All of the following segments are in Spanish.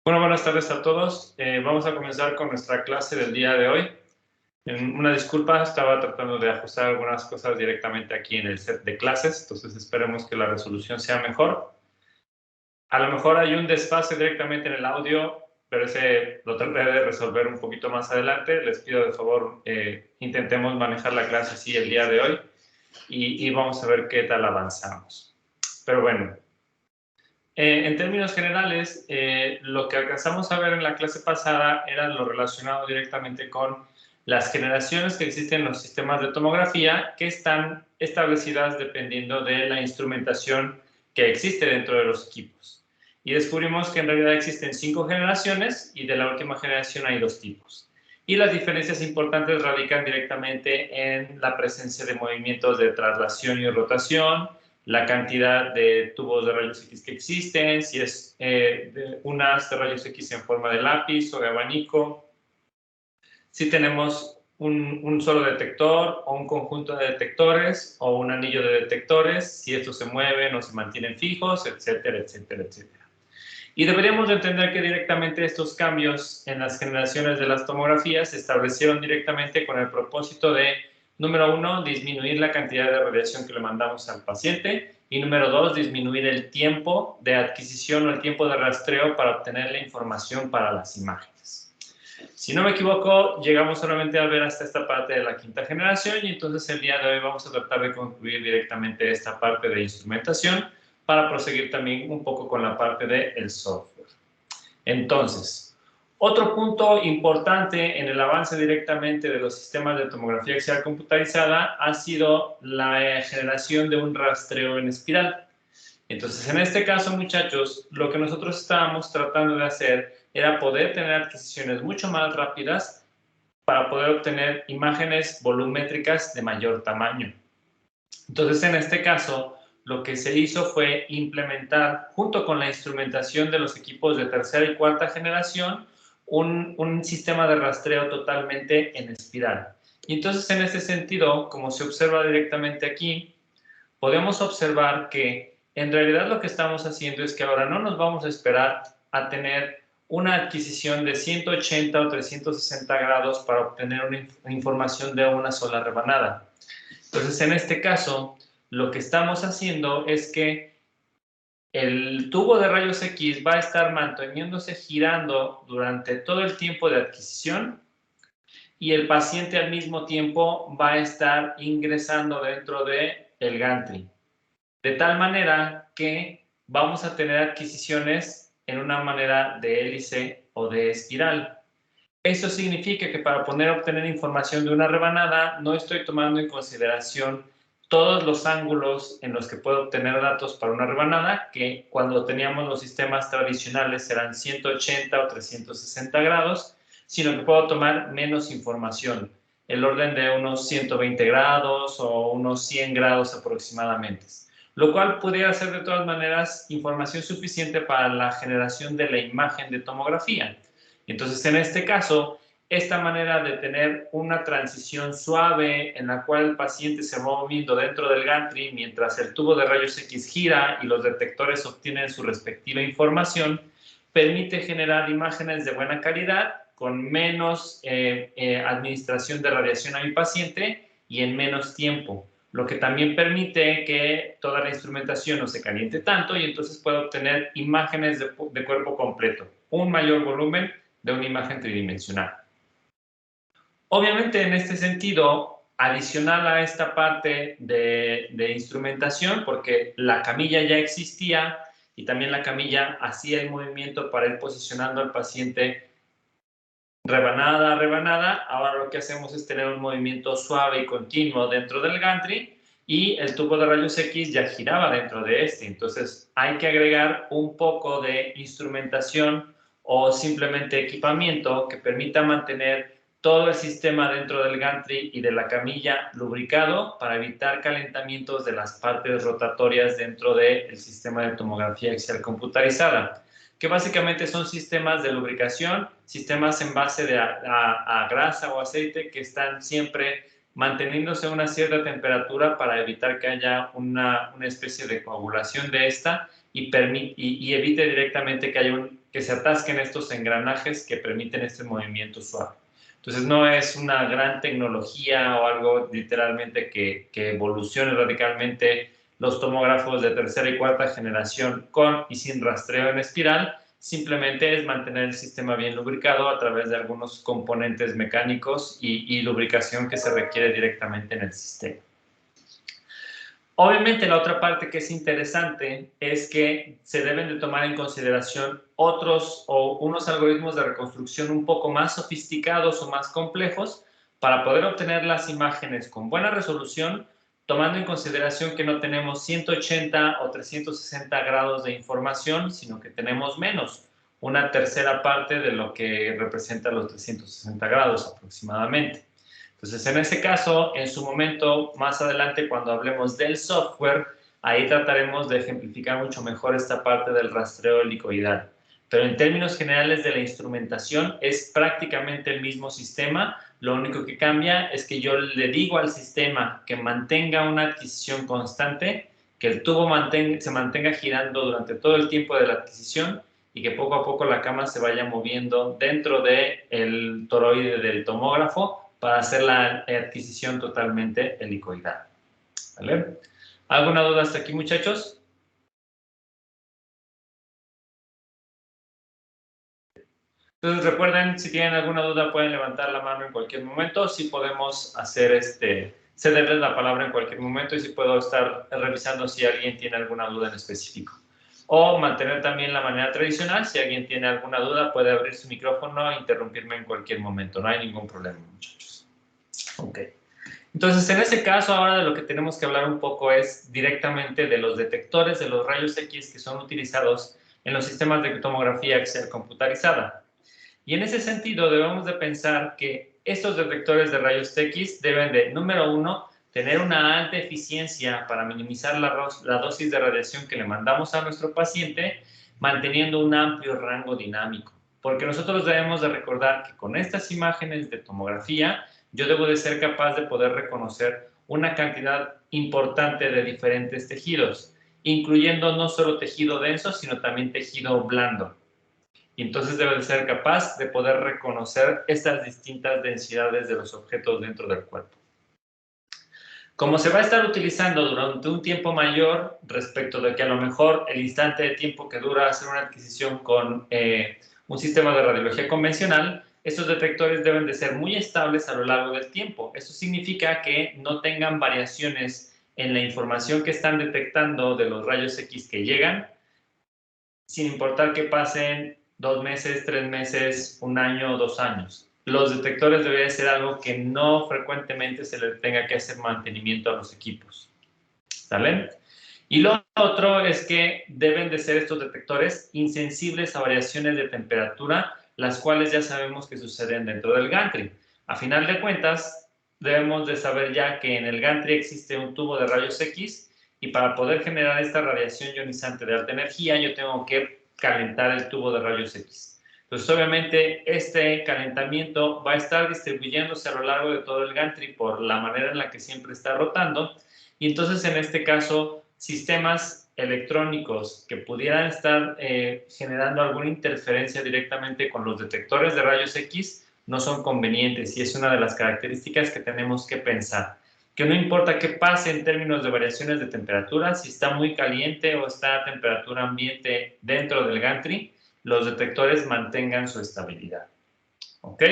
Bueno, buenas tardes a todos. Vamos a comenzar con nuestra clase del día de hoy. Una disculpa, estaba tratando de ajustar algunas cosas directamente aquí en el set de clases, entonces esperemos que la resolución sea mejor. A lo mejor hay un desfase directamente en el audio, pero ese lo trataré de resolver un poquito más adelante. Les pido de favor, intentemos manejar la clase así el día de hoy y vamos a ver qué tal avanzamos. Pero bueno. En términos generales, lo que alcanzamos a ver en la clase pasada era lo relacionado directamente con las generaciones que existen en los sistemas de tomografía que están establecidas dependiendo de la instrumentación que existe dentro de los equipos. Y descubrimos que en realidad existen 5 generaciones y de la última generación hay 2 tipos. Y las diferencias importantes radican directamente en la presencia de movimientos de traslación y rotación, la cantidad de tubos de rayos X que existen, si es un haz de rayos X en forma de lápiz o de abanico, si tenemos un solo detector o un conjunto de detectores o un anillo de detectores, si estos se mueven o se mantienen fijos, etcétera, etcétera, etcétera. Y deberíamos de entender que directamente estos cambios en las generaciones de las tomografías se establecieron directamente con el propósito de, número 1, disminuir la cantidad de radiación que le mandamos al paciente y número 2, disminuir el tiempo de adquisición o el tiempo de rastreo para obtener la información para las imágenes. Si no me equivoco, llegamos solamente a ver hasta esta parte de la 5ª generación y entonces el día de hoy vamos a tratar de concluir directamente esta parte de instrumentación para proseguir también un poco con la parte del software. Entonces, otro punto importante en el avance directamente de los sistemas de tomografía axial computarizada ha sido la generación de un rastreo en espiral. Entonces, en este caso, muchachos, lo que nosotros estábamos tratando de hacer era poder tener adquisiciones mucho más rápidas para poder obtener imágenes volumétricas de mayor tamaño. Entonces, en este caso, lo que se hizo fue implementar, junto con la instrumentación de los equipos de 3ª y 4ª generación, un sistema de rastreo totalmente en espiral. Y entonces, en ese sentido, como se observa directamente aquí, podemos observar que en realidad lo que estamos haciendo es que ahora no nos vamos a esperar a tener una adquisición de 180 o 360 grados para obtener una información de una sola rebanada. Entonces, en este caso, lo que estamos haciendo es que el tubo de rayos X va a estar manteniéndose girando durante todo el tiempo de adquisición y el paciente al mismo tiempo va a estar ingresando dentro del gantry. De tal manera que vamos a tener adquisiciones en una manera de hélice o de espiral. Eso significa que para poder obtener información de una rebanada no estoy tomando en consideración todos los ángulos en los que puedo obtener datos para una rebanada, que cuando teníamos los sistemas tradicionales eran 180 o 360 grados, sino que puedo tomar menos información, el orden de unos 120 grados o unos 100 grados aproximadamente, lo cual pudiera ser de todas maneras información suficiente para la generación de la imagen de tomografía. Entonces, en este caso, esta manera de tener una transición suave en la cual el paciente se va moviendo dentro del gantry mientras el tubo de rayos X gira y los detectores obtienen su respectiva información, permite generar imágenes de buena calidad con menos administración de radiación a mi paciente y en menos tiempo, lo que también permite que toda la instrumentación no se caliente tanto y entonces pueda obtener imágenes de cuerpo completo, un mayor volumen de una imagen tridimensional. Obviamente, en este sentido, adicional a esta parte de instrumentación, porque la camilla ya existía y también la camilla hacía el movimiento para ir posicionando al paciente rebanada a rebanada, ahora lo que hacemos es tener un movimiento suave y continuo dentro del gantry y el tubo de rayos X ya giraba dentro de este. Entonces, hay que agregar un poco de instrumentación o simplemente equipamiento que permita mantener todo el sistema dentro del gantry y de la camilla lubricado para evitar calentamientos de las partes rotatorias dentro del sistema de tomografía axial computarizada, que básicamente son sistemas de lubricación, sistemas en base a grasa o aceite que están siempre manteniéndose a una cierta temperatura para evitar que haya una especie de coagulación de esta y evite directamente que que se atasquen estos engranajes que permiten este movimiento suave. Entonces no es una gran tecnología o algo literalmente que evolucione radicalmente los tomógrafos de tercera y cuarta generación con y sin rastreo en espiral. Simplemente es mantener el sistema bien lubricado a través de algunos componentes mecánicos y lubricación que se requiere directamente en el sistema. Obviamente la otra parte que es interesante es que se deben de tomar en consideración otros o unos algoritmos de reconstrucción un poco más sofisticados o más complejos para poder obtener las imágenes con buena resolución, tomando en consideración que no tenemos 180 o 360 grados de información, sino que tenemos menos, una tercera parte de lo que representa los 360 grados aproximadamente. Entonces, en ese caso, en su momento, más adelante, cuando hablemos del software, ahí trataremos de ejemplificar mucho mejor esta parte del rastreo helicoidal. Pero en términos generales de la instrumentación, es prácticamente el mismo sistema. Lo único que cambia es que yo le digo al sistema que mantenga una adquisición constante, que el tubo se mantenga girando durante todo el tiempo de la adquisición y que poco a poco la cámara se vaya moviendo dentro del toroide del tomógrafo para hacer la adquisición totalmente helicoidal. ¿Vale? ¿Alguna duda hasta aquí, muchachos? Entonces recuerden, si tienen alguna duda pueden levantar la mano en cualquier momento. Si podemos hacer cederles la palabra en cualquier momento y si puedo estar revisando si alguien tiene alguna duda en específico. O mantener también la manera tradicional. Si alguien tiene alguna duda puede abrir su micrófono e interrumpirme en cualquier momento. No hay ningún problema, muchachos. Ok. Entonces, en ese caso, ahora de lo que tenemos que hablar un poco es directamente de los detectores de los rayos X que son utilizados en los sistemas de tomografía axial computarizada. Y en ese sentido, debemos de pensar que estos detectores de rayos X deben de, número uno, tener una alta eficiencia para minimizar la dosis de radiación que le mandamos a nuestro paciente, manteniendo un amplio rango dinámico. Porque nosotros debemos de recordar que con estas imágenes de tomografía, yo debo de ser capaz de poder reconocer una cantidad importante de diferentes tejidos, incluyendo no solo tejido denso, sino también tejido blando. Y entonces debe de ser capaz de poder reconocer estas distintas densidades de los objetos dentro del cuerpo. Como se va a estar utilizando durante un tiempo mayor respecto de que a lo mejor el instante de tiempo que dura hacer una adquisición con un sistema de radiología convencional, estos detectores deben de ser muy estables a lo largo del tiempo. Eso significa que no tengan variaciones en la información que están detectando de los rayos X que llegan, sin importar que pasen 2 meses, 3 meses, 1 año o 2 años. Los detectores deberían ser algo que no frecuentemente se le tenga que hacer mantenimiento a los equipos. ¿Sale? Y lo otro es que deben de ser estos detectores insensibles a variaciones de temperatura, las cuales ya sabemos que suceden dentro del gantry. A final de cuentas, debemos de saber ya que en el gantry existe un tubo de rayos X y para poder generar esta radiación ionizante de alta energía, yo tengo que calentar el tubo de rayos X. Entonces, obviamente, este calentamiento va a estar distribuyéndose a lo largo de todo el gantry por la manera en la que siempre está rotando. Y entonces, en este caso, sistemas electrónicos que pudieran estar generando alguna interferencia directamente con los detectores de rayos X no son convenientes y es una de las características que tenemos que pensar. Que no importa qué pase en términos de variaciones de temperatura, si está muy caliente o está a temperatura ambiente dentro del gantry, los detectores mantengan su estabilidad. ¿Ok?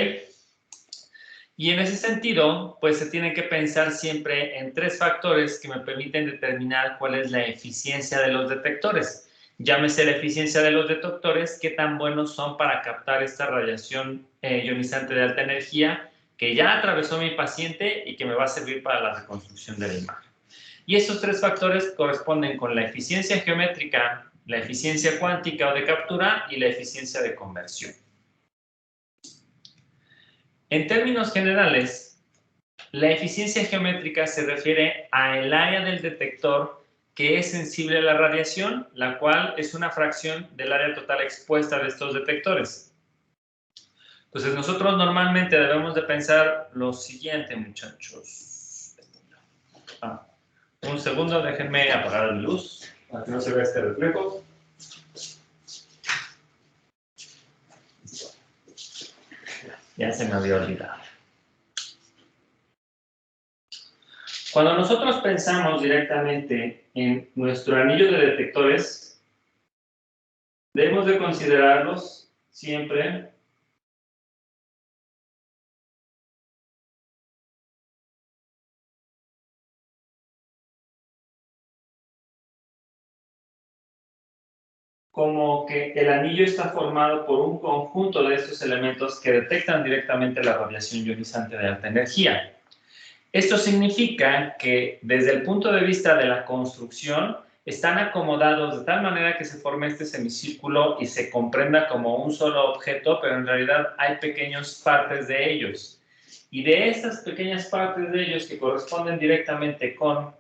Y en ese sentido, pues se tiene que pensar siempre en 3 factores que me permiten determinar cuál es la eficiencia de los detectores. Llámese la eficiencia de los detectores, qué tan buenos son para captar esta radiación ionizante de alta energía que ya atravesó mi paciente y que me va a servir para la reconstrucción de la imagen. Y estos 3 factores corresponden con la eficiencia geométrica, la eficiencia cuántica o de captura y la eficiencia de conversión. En términos generales, la eficiencia geométrica se refiere al área del detector que es sensible a la radiación, la cual es una fracción del área total expuesta de estos detectores. Entonces, nosotros normalmente debemos de pensar lo siguiente, muchachos. Un segundo, déjenme apagar la luz para que no se vea este reflejo. Ya se me había olvidado. Cuando nosotros pensamos directamente en nuestro anillo de detectores, debemos de considerarlos siempre como que el anillo está formado por un conjunto de estos elementos que detectan directamente la radiación ionizante de alta energía. Esto significa que desde el punto de vista de la construcción están acomodados de tal manera que se forme este semicírculo y se comprenda como un solo objeto, pero en realidad hay pequeñas partes de ellos. Y de estas pequeñas partes de ellos que corresponden directamente con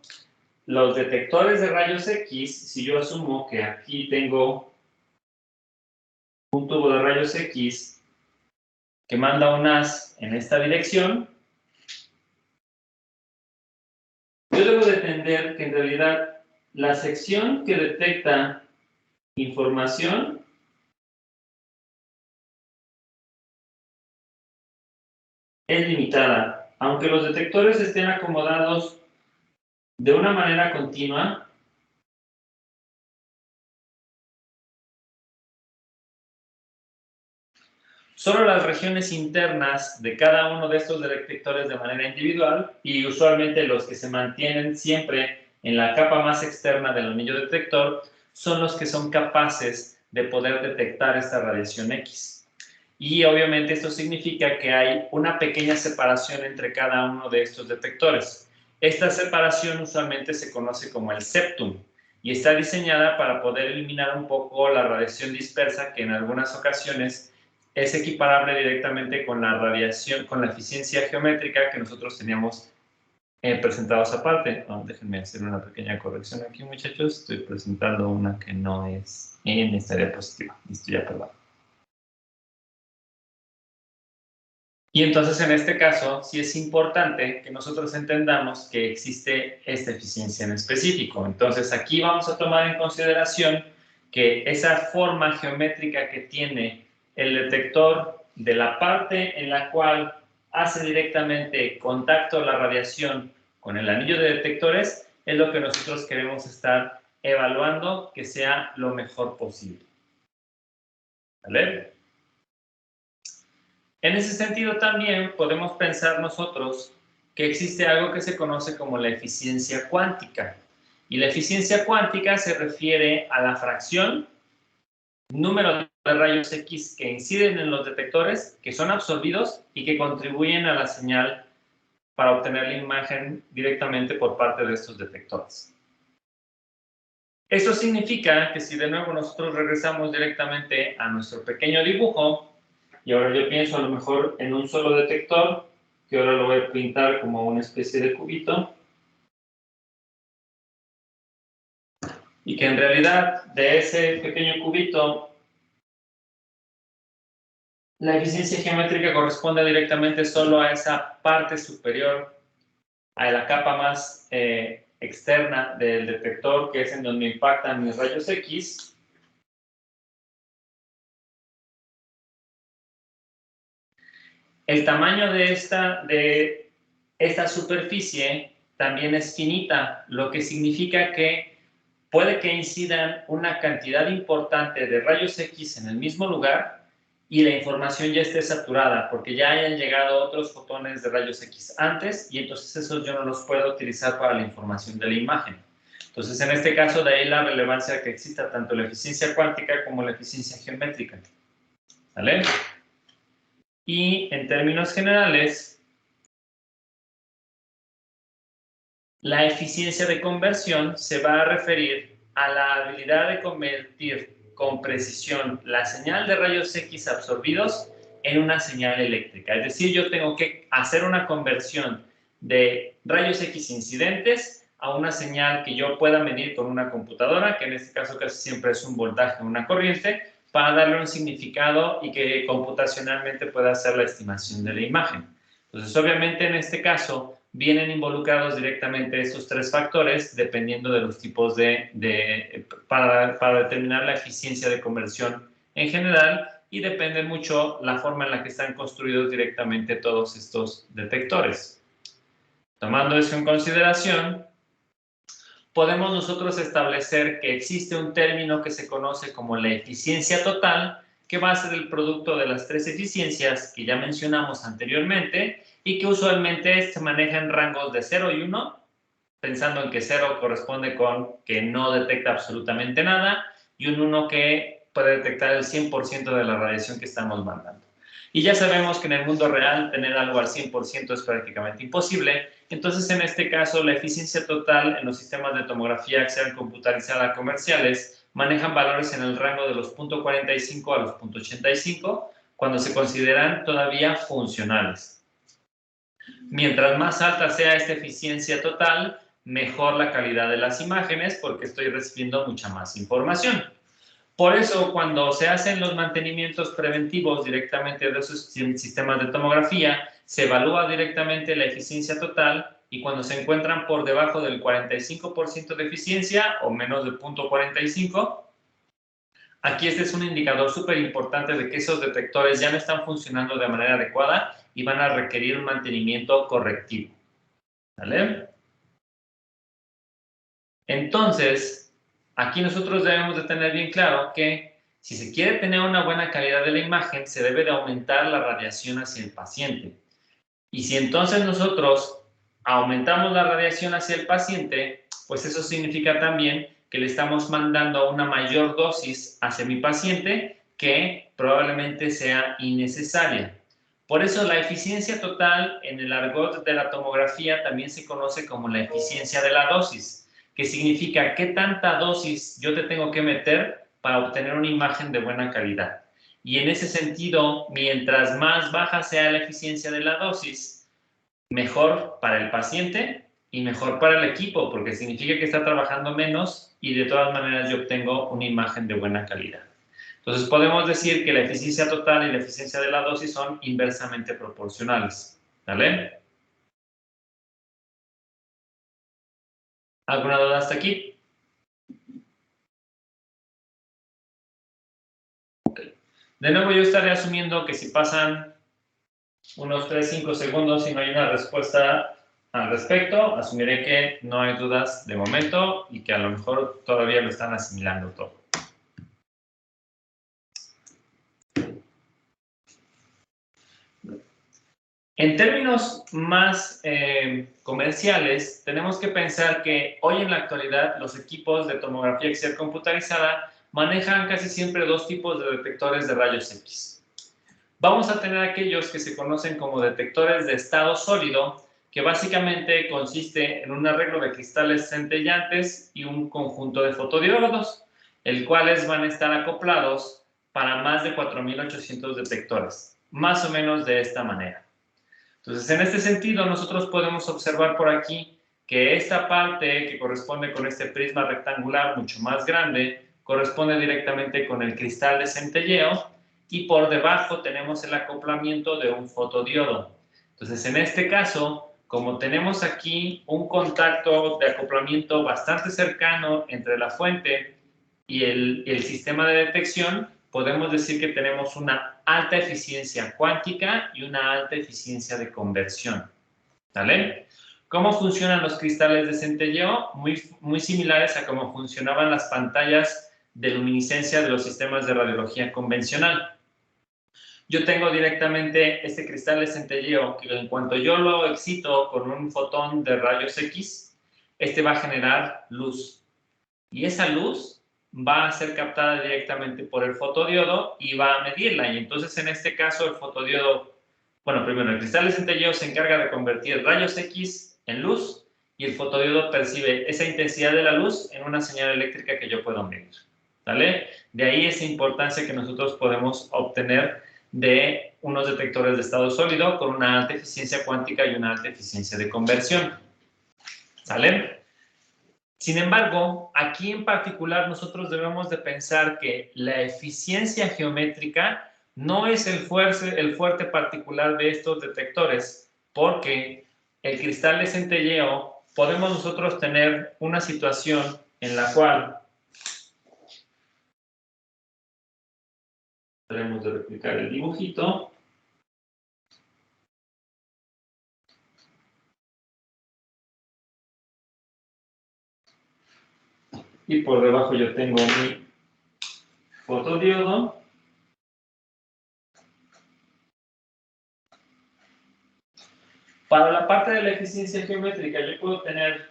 los detectores de rayos X, si yo asumo que aquí tengo un tubo de rayos X que manda un haz en esta dirección, yo debo de entender que en realidad la sección que detecta información es limitada. Aunque los detectores estén acomodados de una manera continua, solo las regiones internas de cada uno de estos detectores de manera individual y usualmente los que se mantienen siempre en la capa más externa del anillo detector son los que son capaces de poder detectar esta radiación X. Y obviamente esto significa que hay una pequeña separación entre cada uno de estos detectores. Esta separación usualmente se conoce como el septum y está diseñada para poder eliminar un poco la radiación dispersa que en algunas ocasiones es equiparable directamente con la radiación, con la eficiencia geométrica que nosotros teníamos presentados aparte. Déjenme hacer una pequeña corrección aquí, muchachos. Estoy presentando una que no es en esta diapositiva. Listo, ya, perdón. Y entonces, en este caso, sí es importante que nosotros entendamos que existe esta eficiencia en específico. Entonces, aquí vamos a tomar en consideración que esa forma geométrica que tiene el detector de la parte en la cual hace directamente contacto la radiación con el anillo de detectores es lo que nosotros queremos estar evaluando que sea lo mejor posible. ¿Vale? En ese sentido también podemos pensar nosotros que existe algo que se conoce como la eficiencia cuántica. Y la eficiencia cuántica se refiere a la fracción, número de rayos X que inciden en los detectores, que son absorbidos y que contribuyen a la señal para obtener la imagen directamente por parte de estos detectores. Eso significa que si de nuevo nosotros regresamos directamente a nuestro pequeño dibujo, y ahora yo pienso a lo mejor en un solo detector, que ahora lo voy a pintar como una especie de cubito, y que en realidad de ese pequeño cubito la eficiencia geométrica corresponde directamente solo a esa parte superior, a la capa más externa del detector, que es en donde impactan mis rayos X. El tamaño de esta superficie también es finita, lo que significa que puede que incidan una cantidad importante de rayos X en el mismo lugar y la información ya esté saturada, porque ya hayan llegado otros fotones de rayos X antes y entonces esos yo no los puedo utilizar para la información de la imagen. Entonces, en este caso, de ahí la relevancia de que exista tanto la eficiencia cuántica como la eficiencia geométrica. ¿Vale? Y en términos generales, la eficiencia de conversión se va a referir a la habilidad de convertir con precisión la señal de rayos X absorbidos en una señal eléctrica. Es decir, yo tengo que hacer una conversión de rayos X incidentes a una señal que yo pueda medir con una computadora, que en este caso casi siempre es un voltaje o una corriente, para darle un significado y que computacionalmente pueda hacer la estimación de la imagen. Entonces, obviamente, en este caso, vienen involucrados directamente estos tres factores dependiendo de los tipos para determinar la eficiencia de conversión en general y depende mucho la forma en la que están construidos directamente todos estos detectores. Tomando eso en consideración, podemos nosotros establecer que existe un término que se conoce como la eficiencia total, que va a ser el producto de las tres eficiencias que ya mencionamos anteriormente y que usualmente se maneja en rangos de 0 y 1, pensando en que 0 corresponde con que no detecta absolutamente nada y un 1 que puede detectar el 100% de la radiación que estamos mandando. Y ya sabemos que en el mundo real tener algo al 100% es prácticamente imposible. Entonces, en este caso, la eficiencia total en los sistemas de tomografía axial computarizada comerciales manejan valores en el rango de los 0.45 a los 0.85 cuando se consideran todavía funcionales. Mientras más alta sea esta eficiencia total, mejor la calidad de las imágenes porque estoy recibiendo mucha más información. Por eso, cuando se hacen los mantenimientos preventivos directamente de esos sistemas de tomografía, se evalúa directamente la eficiencia total y cuando se encuentran por debajo del 45% de eficiencia o menos de 0.45, aquí este es un indicador súper importante de que esos detectores ya no están funcionando de manera adecuada y van a requerir un mantenimiento correctivo. ¿Vale? Entonces, aquí nosotros debemos de tener bien claro que si se quiere tener una buena calidad de la imagen, se debe de aumentar la radiación hacia el paciente. Y si entonces nosotros aumentamos la radiación hacia el paciente, pues eso significa también que le estamos mandando una mayor dosis hacia mi paciente que probablemente sea innecesaria. Por eso la eficiencia total en el argot de la tomografía también se conoce como la eficiencia de la dosis, que significa qué tanta dosis yo te tengo que meter para obtener una imagen de buena calidad. Y en ese sentido, mientras más baja sea la eficiencia de la dosis, mejor para el paciente y mejor para el equipo, porque significa que está trabajando menos y de todas maneras yo obtengo una imagen de buena calidad. Entonces podemos decir que la eficiencia total y la eficiencia de la dosis son inversamente proporcionales. ¿Vale? ¿Alguna duda hasta aquí? Okay. De nuevo yo estaré asumiendo que si pasan unos 3-5 segundos y no hay una respuesta al respecto, asumiré que no hay dudas de momento y que a lo mejor todavía lo están asimilando todo. En términos más comerciales, tenemos que pensar que hoy en la actualidad los equipos de tomografía axial computarizada manejan casi siempre dos tipos de detectores de rayos X. Vamos a tener aquellos que se conocen como detectores de estado sólido, que básicamente consiste en un arreglo de cristales centellantes y un conjunto de fotodiodos, el cuales van a estar acoplados para más de 4.800 detectores, más o menos de esta manera. Entonces, en este sentido, nosotros podemos observar por aquí que esta parte que corresponde con este prisma rectangular mucho más grande, corresponde directamente con el cristal de centelleo y por debajo tenemos el acoplamiento de un fotodiodo. Entonces, en este caso, como tenemos aquí un contacto de acoplamiento bastante cercano entre la fuente y el sistema de detección, podemos decir que tenemos una alta eficiencia cuántica y una alta eficiencia de conversión. ¿Vale? ¿Cómo funcionan los cristales de centelleo? Muy similares a cómo funcionaban las pantallas de luminiscencia de los sistemas de radiología convencional. Yo tengo directamente este cristal de centelleo que en cuanto yo lo excito con un fotón de rayos X, este va a generar luz. Y esa luz va a ser captada directamente por el fotodiodo y va a medirla. Y entonces, en este caso, el fotodiodo, bueno, primero, el cristal de centelleo se encarga de convertir rayos X en luz y el fotodiodo percibe esa intensidad de la luz en una señal eléctrica que yo puedo medir. ¿Vale? De ahí esa importancia que nosotros podemos obtener de unos detectores de estado sólido con una alta eficiencia cuántica y una alta eficiencia de conversión. ¿Sale? Sin embargo, aquí en particular nosotros debemos de pensar que la eficiencia geométrica no es el fuerte particular de estos detectores, porque el cristal de centelleo podemos nosotros tener una situación en la cual Trataremos de replicar el dibujito. Y por debajo yo tengo mi fotodiodo. Para la parte de la eficiencia geométrica, yo puedo tener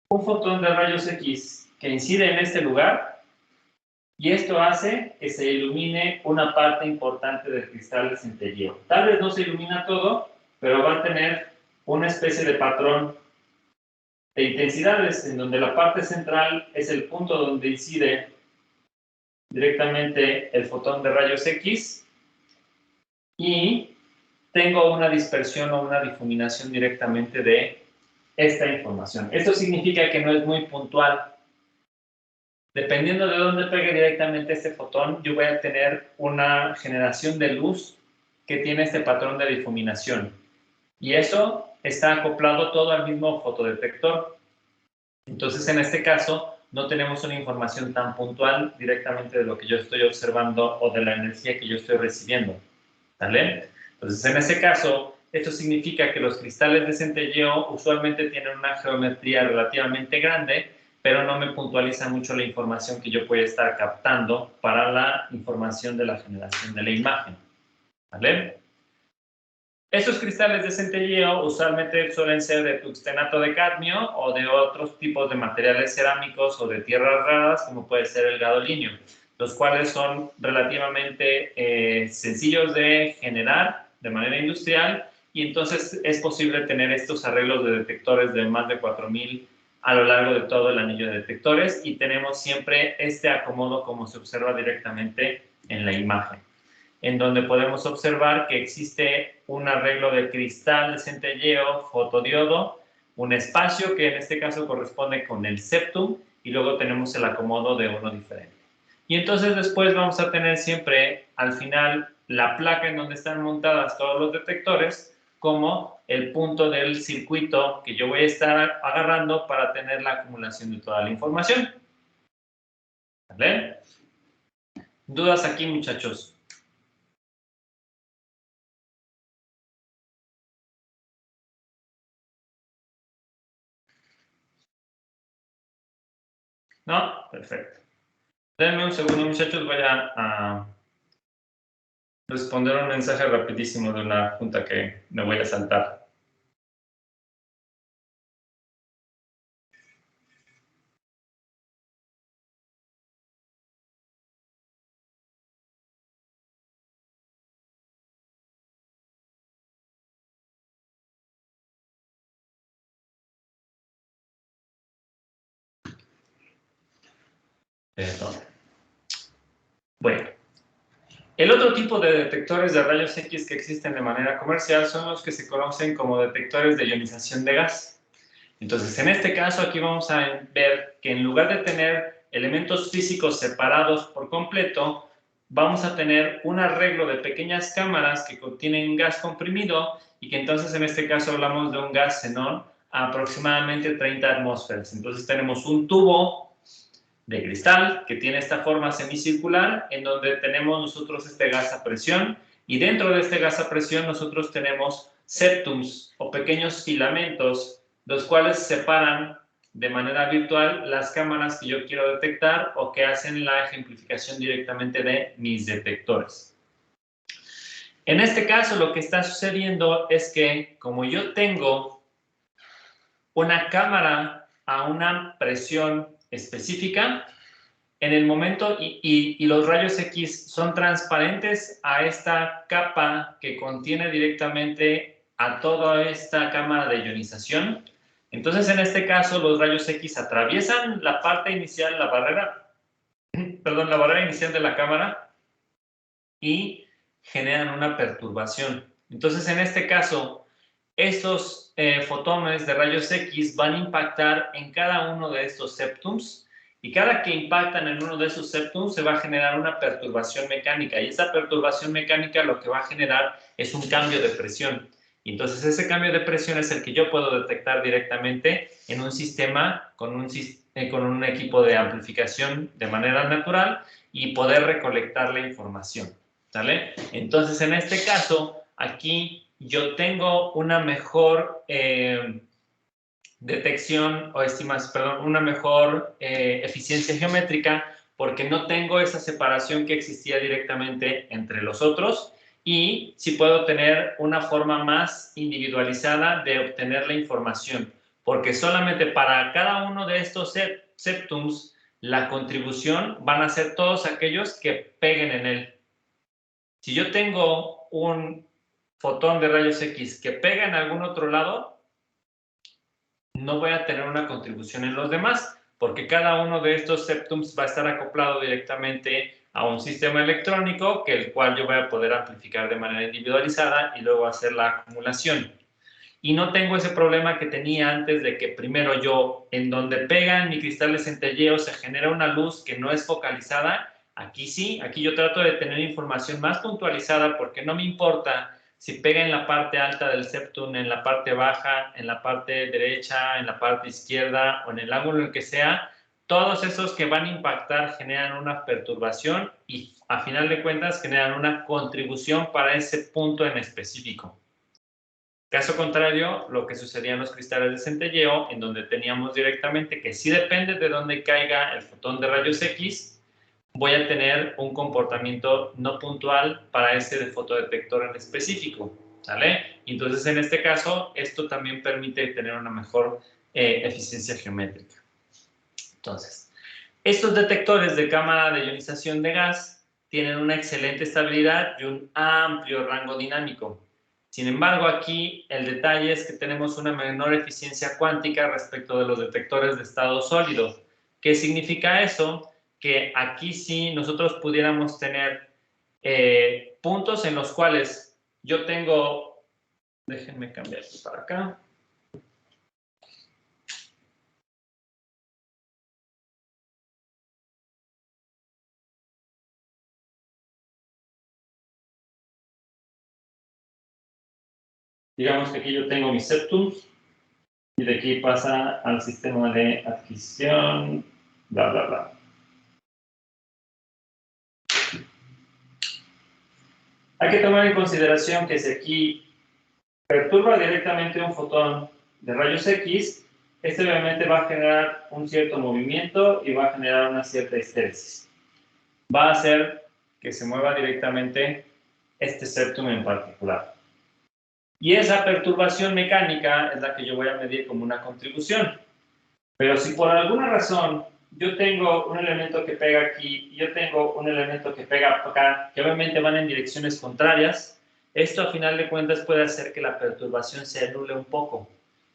un fotón de rayos X que incide en este lugar y esto hace que se ilumine una parte importante del cristal de centelleo. Tal vez no se ilumina todo, pero va a tener una especie de patrón de intensidades en donde la parte central es el punto donde incide directamente el fotón de rayos X y tengo una dispersión o una difuminación directamente de esta información. Esto significa que no es muy puntual. Dependiendo de dónde pegue directamente este fotón, yo voy a tener una generación de luz que tiene este patrón de difuminación. Y eso está acoplado todo al mismo fotodetector. Entonces, en este caso, no tenemos una información tan puntual directamente de lo que yo estoy observando o de la energía que yo estoy recibiendo. ¿Vale? Entonces, en ese caso, esto significa que los cristales de centelleo usualmente tienen una geometría relativamente grande, pero no me puntualiza mucho la información que yo pueda estar captando para la información de la generación de la imagen. ¿Vale? Estos cristales de centelleo usualmente suelen ser de tuxtenato de cadmio o de otros tipos de materiales cerámicos o de tierras raras, como puede ser el gadolinio, los cuales son relativamente sencillos de generar de manera industrial y entonces es posible tener estos arreglos de detectores de más de 4000 a lo largo de todo el anillo de detectores y tenemos siempre este acomodo como se observa directamente en la imagen, en donde podemos observar que existe un arreglo de cristal de centelleo, fotodiodo, un espacio que en este caso corresponde con el septum y luego tenemos el acomodo de uno diferente. Y entonces después vamos a tener siempre al final la placa en donde están montadas todos los detectores como el punto del circuito que yo voy a estar agarrando para tener la acumulación de toda la información. ¿Vale? ¿Dudas aquí, muchachos? ¿No? Perfecto. Denme un segundo, muchachos, voy a responder un mensaje rapidísimo de una junta que me voy a saltar. Perdón. Bueno. El otro tipo de detectores de rayos X que existen de manera comercial son los que se conocen como detectores de ionización de gas. Entonces, en este caso, aquí vamos a ver que en lugar de tener elementos físicos separados por completo, vamos a tener un arreglo de pequeñas cámaras que contienen gas comprimido y que entonces en este caso hablamos de un gas xenón a aproximadamente 30 atmósferas. Entonces tenemos un tubo de cristal que tiene esta forma semicircular en donde tenemos nosotros este gas a presión y dentro de este gas a presión nosotros tenemos septums o pequeños filamentos los cuales separan de manera virtual las cámaras que yo quiero detectar o que hacen la ejemplificación directamente de mis detectores. En este caso lo que está sucediendo es que como yo tengo una cámara a una presión específica, en el momento, y los rayos X son transparentes a esta capa que contiene directamente a toda esta cámara de ionización. Entonces, en este caso, los rayos X atraviesan la parte inicial, la barrera inicial de la cámara y generan una perturbación. Entonces, en este caso, estos fotones de rayos X van a impactar en cada uno de estos septums y cada que impactan en uno de esos septums se va a generar una perturbación mecánica y esa perturbación mecánica lo que va a generar es un cambio de presión Y entonces ese cambio de presión es el que yo puedo detectar directamente en un sistema con un equipo de amplificación de manera natural y poder recolectar la información, ¿sale? Entonces, en este caso, aquí yo tengo una mejor detección o una mejor eficiencia geométrica porque no tengo esa separación que existía directamente entre los otros y sí puedo tener una forma más individualizada de obtener la información, porque solamente para cada uno de estos septums la contribución van a ser todos aquellos que peguen en él. Si yo tengo un fotón de rayos X que pega en algún otro lado, no voy a tener una contribución en los demás, porque cada uno de estos septums va a estar acoplado directamente a un sistema electrónico, que el cual yo voy a poder amplificar de manera individualizada y luego hacer la acumulación. Y no tengo ese problema que tenía antes de que primero yo, en donde pegan mi cristal de centelleo, se genera una luz que no es focalizada. Aquí sí, aquí yo trato de tener información más puntualizada porque no me importa si pega en la parte alta del septum, en la parte baja, en la parte derecha, en la parte izquierda o en el ángulo en el que sea. Todos esos que van a impactar generan una perturbación y a final de cuentas generan una contribución para ese punto en específico. Caso contrario, lo que sucedía en los cristales de centelleo, en donde teníamos directamente que si depende de dónde caiga el fotón de rayos X, voy a tener un comportamiento no puntual para ese fotodetector en específico, ¿sale? Entonces, en este caso, esto también permite tener una mejor eficiencia geométrica. Entonces, estos detectores de cámara de ionización de gas tienen una excelente estabilidad y un amplio rango dinámico. Sin embargo, aquí el detalle es que tenemos una menor eficiencia cuántica respecto de los detectores de estado sólido. ¿Qué significa eso? Que aquí sí nosotros pudiéramos tener puntos en los cuales yo tengo, déjenme cambiar para acá. Digamos que aquí yo tengo mis septums y de aquí pasa al sistema de adquisición, bla, bla, bla. Hay que tomar en consideración que si aquí perturba directamente un fotón de rayos X, este obviamente va a generar un cierto movimiento y va a generar una cierta histéresis. Va a hacer que se mueva directamente este septum en particular. Y esa perturbación mecánica es la que yo voy a medir como una contribución. Pero si por alguna razón yo tengo un elemento que pega aquí y yo tengo un elemento que pega acá, que obviamente van en direcciones contrarias, esto a final de cuentas puede hacer que la perturbación se anule un poco.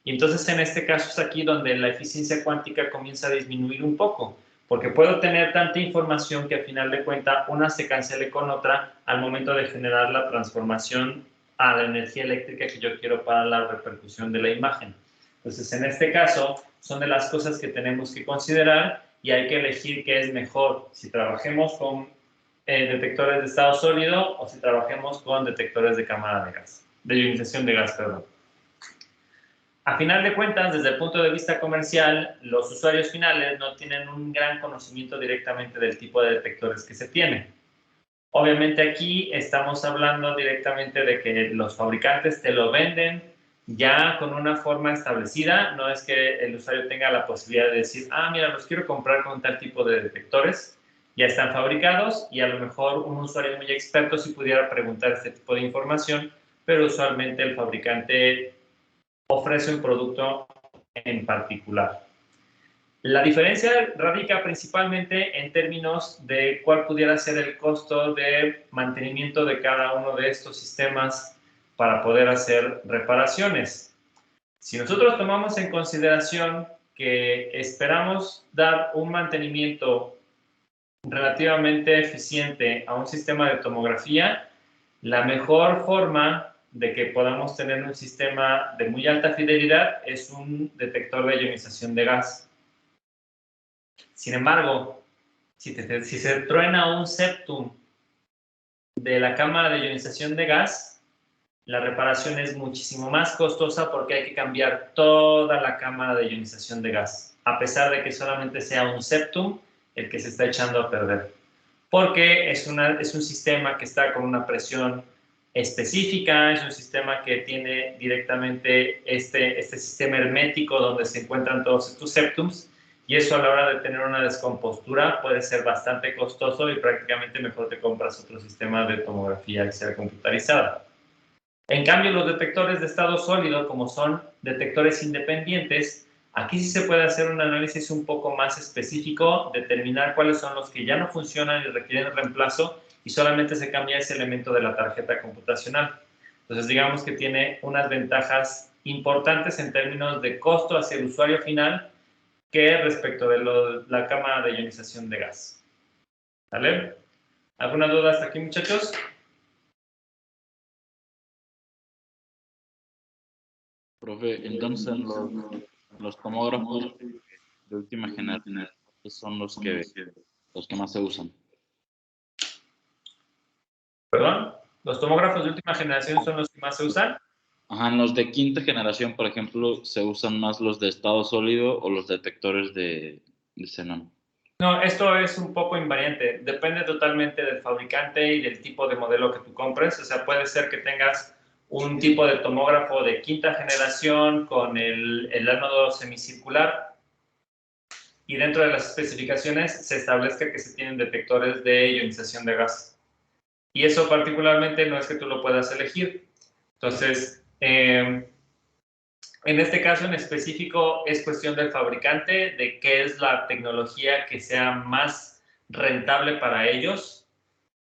Y entonces en este caso es aquí donde la eficiencia cuántica comienza a disminuir un poco, porque puedo tener tanta información que a final de cuentas una se cancele con otra al momento de generar la transformación a la energía eléctrica que yo quiero para la repercusión de la imagen. Entonces, en este caso, son de las cosas que tenemos que considerar y hay que elegir qué es mejor, si trabajemos con detectores de estado sólido o si trabajemos con detectores de cámara de gas, de ionización de gas, perdón. A final de cuentas, desde el punto de vista comercial, los usuarios finales no tienen un gran conocimiento directamente del tipo de detectores que se tienen. Obviamente aquí estamos hablando directamente de que los fabricantes te lo venden ya con una forma establecida, no es que el usuario tenga la posibilidad de decir, ah, mira, los quiero comprar con tal tipo de detectores, ya están fabricados y a lo mejor un usuario muy experto sí pudiera preguntar este tipo de información, pero usualmente el fabricante ofrece un producto en particular. La diferencia radica principalmente en términos de cuál pudiera ser el costo de mantenimiento de cada uno de estos sistemas para poder hacer reparaciones. Si nosotros tomamos en consideración que esperamos dar un mantenimiento relativamente eficiente a un sistema de tomografía, la mejor forma de que podamos tener un sistema de muy alta fidelidad es un detector de ionización de gas. Sin embargo, si se truena un septum de la cámara de ionización de gas, la reparación es muchísimo más costosa porque hay que cambiar toda la cámara de ionización de gas, a pesar de que solamente sea un septum el que se está echando a perder. Porque es un sistema que está con una presión específica, es un sistema que tiene directamente este sistema hermético donde se encuentran todos estos septums, y eso a la hora de tener una descompostura puede ser bastante costoso y prácticamente mejor te compras otro sistema de tomografía que sea computarizada. En cambio, los detectores de estado sólido, como son detectores independientes, aquí sí se puede hacer un análisis un poco más específico, determinar cuáles son los que ya no funcionan y requieren reemplazo, y solamente se cambia ese elemento de la tarjeta computacional. Entonces, digamos que tiene unas ventajas importantes en términos de costo hacia el usuario final que respecto de la cámara de ionización de gas. ¿Vale? ¿Alguna duda hasta aquí, muchachos? Profe, entonces los tomógrafos de última generación son los que más se usan. ¿Perdón? ¿Los tomógrafos de última generación son los que más se usan? Ajá, en los de quinta generación, por ejemplo, ¿se usan más los de estado sólido o los detectores de xenón? No, esto es un poco invariante. Depende totalmente del fabricante y del tipo de modelo que tú compres. O sea, puede ser que tengas un tipo de tomógrafo de quinta generación con el ánodo semicircular, y dentro de las especificaciones se establezca que se tienen detectores de ionización de gas. Y eso particularmente no es que tú lo puedas elegir. Entonces, en este caso en específico es cuestión del fabricante, de qué es la tecnología que sea más rentable para ellos.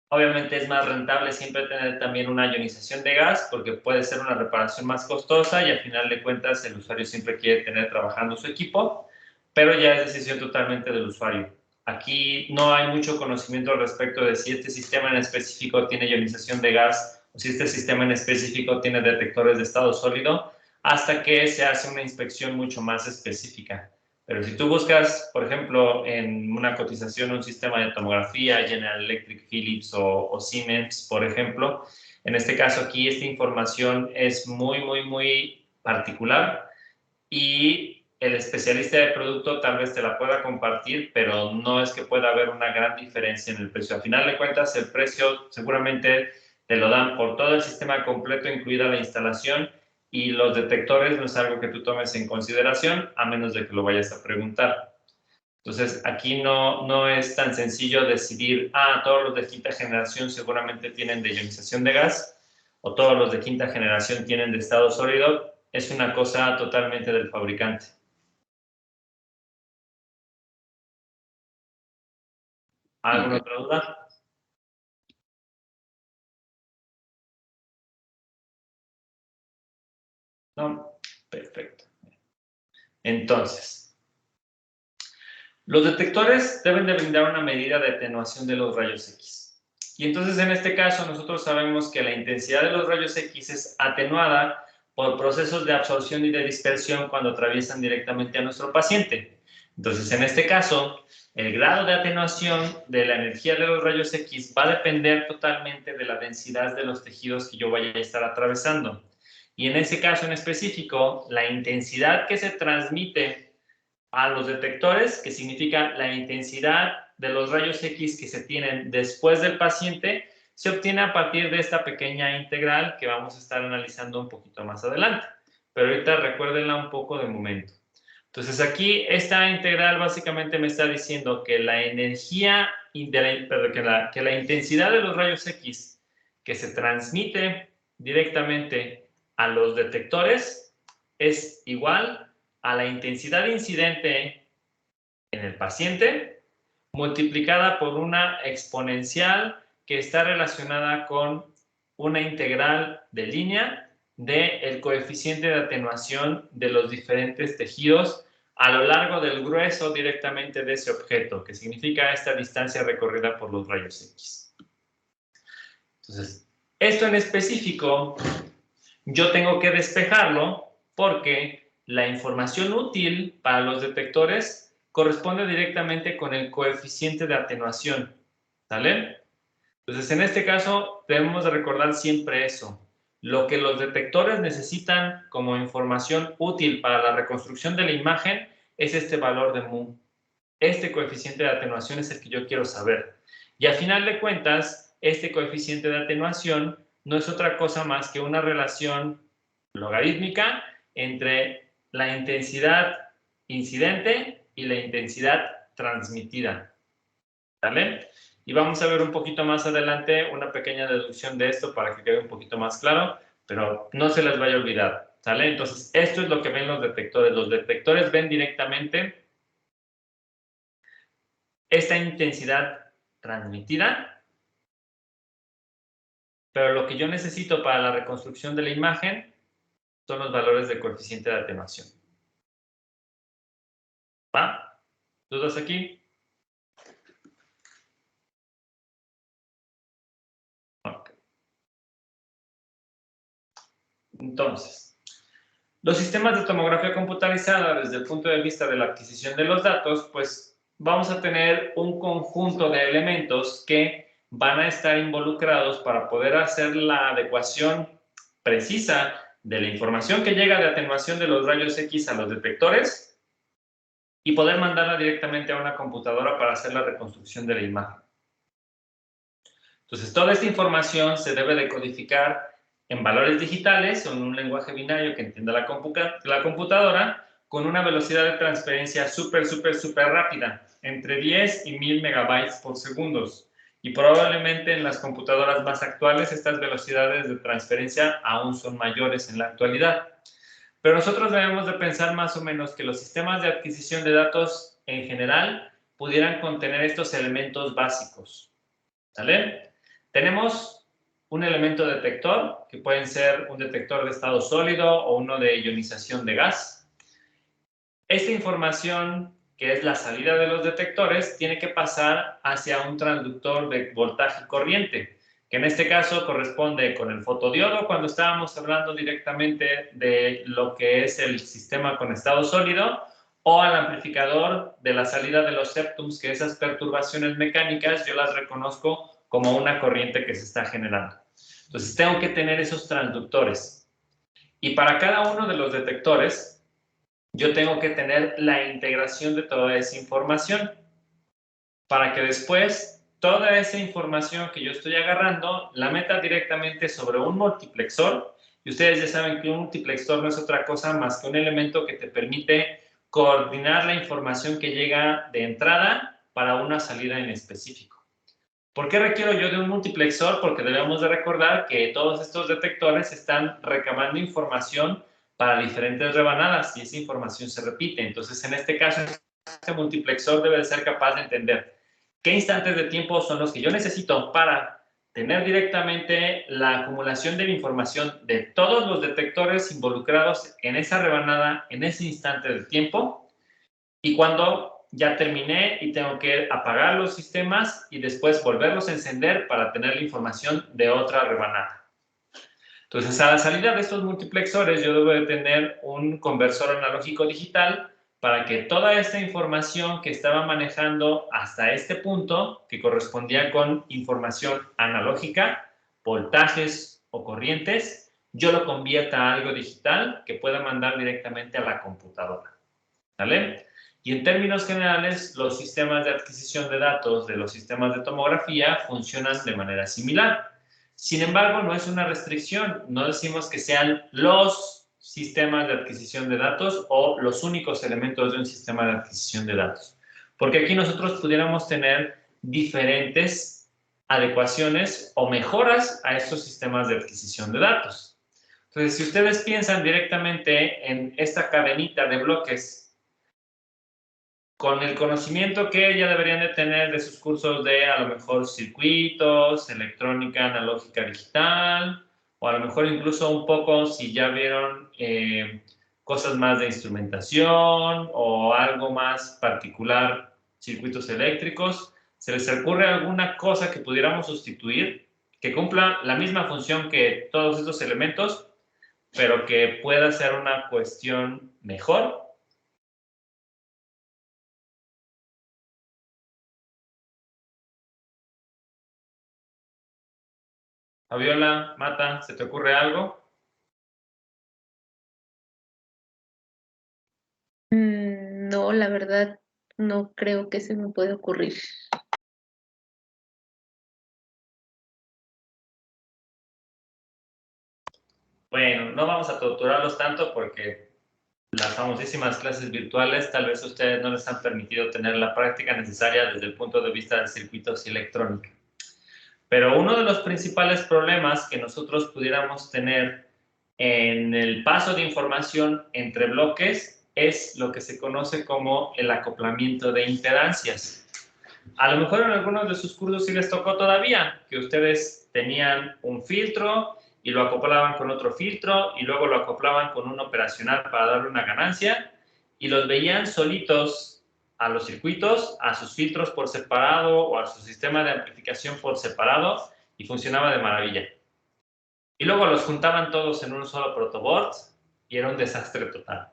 Obviamente es más rentable siempre tener también una ionización de gas porque puede ser una reparación más costosa y al final de cuentas el usuario siempre quiere tener trabajando su equipo, pero ya es decisión totalmente del usuario. Aquí no hay mucho conocimiento al respecto de si este sistema en específico tiene ionización de gas o si este sistema en específico tiene detectores de estado sólido, hasta que se hace una inspección mucho más específica. Pero si tú buscas, por ejemplo, en una cotización un sistema de tomografía, General Electric, Philips o Siemens, por ejemplo, en este caso aquí esta información es muy particular y el especialista de producto tal vez te la pueda compartir, pero no es que pueda haber una gran diferencia en el precio. Al final de cuentas, el precio seguramente te lo dan por todo el sistema completo, incluida la instalación, y los detectores no es algo que tú tomes en consideración, a menos de que lo vayas a preguntar. Entonces, aquí no es tan sencillo decidir, todos los de quinta generación seguramente tienen de ionización de gas, o todos los de quinta generación tienen de estado sólido. Es una cosa totalmente del fabricante. ¿Alguna otra duda? No, perfecto. Entonces, los detectores deben de brindar una medida de atenuación de los rayos X. Y entonces, en este caso, nosotros sabemos que la intensidad de los rayos X es atenuada por procesos de absorción y de dispersión cuando atraviesan directamente a nuestro paciente. Entonces, en este caso, el grado de atenuación de la energía de los rayos X va a depender totalmente de la densidad de los tejidos que yo vaya a estar atravesando. Y en ese caso en específico, la intensidad que se transmite a los detectores, que significa la intensidad de los rayos X que se tienen después del paciente, se obtiene a partir de esta pequeña integral que vamos a estar analizando un poquito más adelante. Pero ahorita recuérdenla un poco de momento. Entonces aquí esta integral básicamente me está diciendo que la energía, que la intensidad de los rayos X que se transmite directamente a los detectores es igual a la intensidad incidente en el paciente multiplicada por una exponencial que está relacionada con una integral de línea del coeficiente de atenuación de los diferentes tejidos a lo largo del grueso directamente de ese objeto, que significa esta distancia recorrida por los rayos X. Entonces, esto en específico, yo tengo que despejarlo porque la información útil para los detectores corresponde directamente con el coeficiente de atenuación, ¿sale? Entonces, en este caso, debemos de recordar siempre eso. lo que los detectores necesitan como información útil para la reconstrucción de la imagen es este valor de mu. Este coeficiente de atenuación es el que yo quiero saber. Y a final de cuentas, este coeficiente de atenuación no es otra cosa más que una relación logarítmica entre la intensidad incidente y la intensidad transmitida. ¿Vale? Y vamos a ver un poquito más adelante una pequeña deducción de esto para que quede un poquito más claro, pero no se les vaya a olvidar. ¿Sale? Entonces, esto es lo que ven los detectores. Los detectores ven directamente esta intensidad transmitida, pero lo que yo necesito para la reconstrucción de la imagen son los valores de coeficiente de atenuación. ¿Va? ¿Dudas aquí? Ok. Entonces, los sistemas de tomografía computarizada, desde el punto de vista de la adquisición de los datos, pues vamos a tener un conjunto de elementos que van a estar involucrados para poder hacer la adecuación precisa de la información que llega de atenuación de los rayos X a los detectores y poder mandarla directamente a una computadora para hacer la reconstrucción de la imagen. Entonces, toda esta información se debe de codificar en valores digitales o en un lenguaje binario que entienda la computadora con una velocidad de transferencia súper rápida, entre 10 y 1000 megabytes por segundo. Y probablemente en las computadoras más actuales estas velocidades de transferencia aún son mayores en la actualidad. Pero nosotros debemos de pensar más o menos que los sistemas de adquisición de datos en general pudieran contener estos elementos básicos. ¿Sale? Tenemos un elemento detector, que pueden ser un detector de estado sólido o uno de ionización de gas. Esta información, que es la salida de los detectores, tiene que pasar hacia un transductor de voltaje y corriente, que en este caso corresponde con el fotodiodo cuando estábamos hablando directamente de lo que es el sistema con estado sólido, o al amplificador de la salida de los septums, que esas perturbaciones mecánicas yo las reconozco como una corriente que se está generando. Entonces tengo que tener esos transductores. Y para cada uno de los detectores, yo tengo que tener la integración de toda esa información para que después toda esa información que yo estoy agarrando la meta directamente sobre un multiplexor. Y ustedes ya saben que un multiplexor no es otra cosa más que un elemento que te permite coordinar la información que llega de entrada para una salida en específico. ¿Por qué requiero yo de un multiplexor? Porque debemos de recordar que todos estos detectores están recabando información para diferentes rebanadas y esa información se repite. Entonces, en este caso, este multiplexor debe de ser capaz de entender qué instantes de tiempo son los que yo necesito para tener directamente la acumulación de la información de todos los detectores involucrados en esa rebanada, en ese instante del tiempo, y cuando ya terminé y tengo que apagar los sistemas y después volverlos a encender para tener la información de otra rebanada. Entonces, a la salida de estos multiplexores, yo debo de tener un conversor analógico digital para que toda esta información que estaba manejando hasta este punto, que correspondía con información analógica, voltajes o corrientes, yo lo convierta a algo digital que pueda mandar directamente a la computadora. ¿Vale? Y en términos generales, los sistemas de adquisición de datos de los sistemas de tomografía funcionan de manera similar. Sin embargo, no es una restricción. No decimos que sean los sistemas de adquisición de datos o los únicos elementos de un sistema de adquisición de datos. Porque aquí nosotros pudiéramos tener diferentes adecuaciones o mejoras a estos sistemas de adquisición de datos. Entonces, si ustedes piensan directamente en esta cadenita de bloques con el conocimiento que ya deberían de tener de sus cursos de a lo mejor circuitos, electrónica analógica digital, o a lo mejor incluso un poco si ya vieron cosas más de instrumentación o algo más particular, circuitos eléctricos, ¿se les ocurre alguna cosa que pudiéramos sustituir que cumpla la misma función que todos estos elementos, pero que pueda ser una cuestión mejor? Fabiola, Mata, ¿se te ocurre algo? No, la verdad, no creo que se me pueda ocurrir. Bueno, no vamos a torturarlos tanto porque las famosísimas clases virtuales tal vez a ustedes no les han permitido tener la práctica necesaria desde el punto de vista de circuitos y electrónica. Pero uno de los principales problemas que nosotros pudiéramos tener en el paso de información entre bloques es lo que se conoce como el acoplamiento de impedancias. A lo mejor en algunos de sus cursos sí les tocó todavía, que ustedes tenían un filtro y lo acoplaban con otro filtro y luego lo acoplaban con un operacional para darle una ganancia y los veían solitos a los circuitos, a sus filtros por separado o a su sistema de amplificación por separado y funcionaba de maravilla. Y luego los juntaban todos en un solo protoboard y era un desastre total.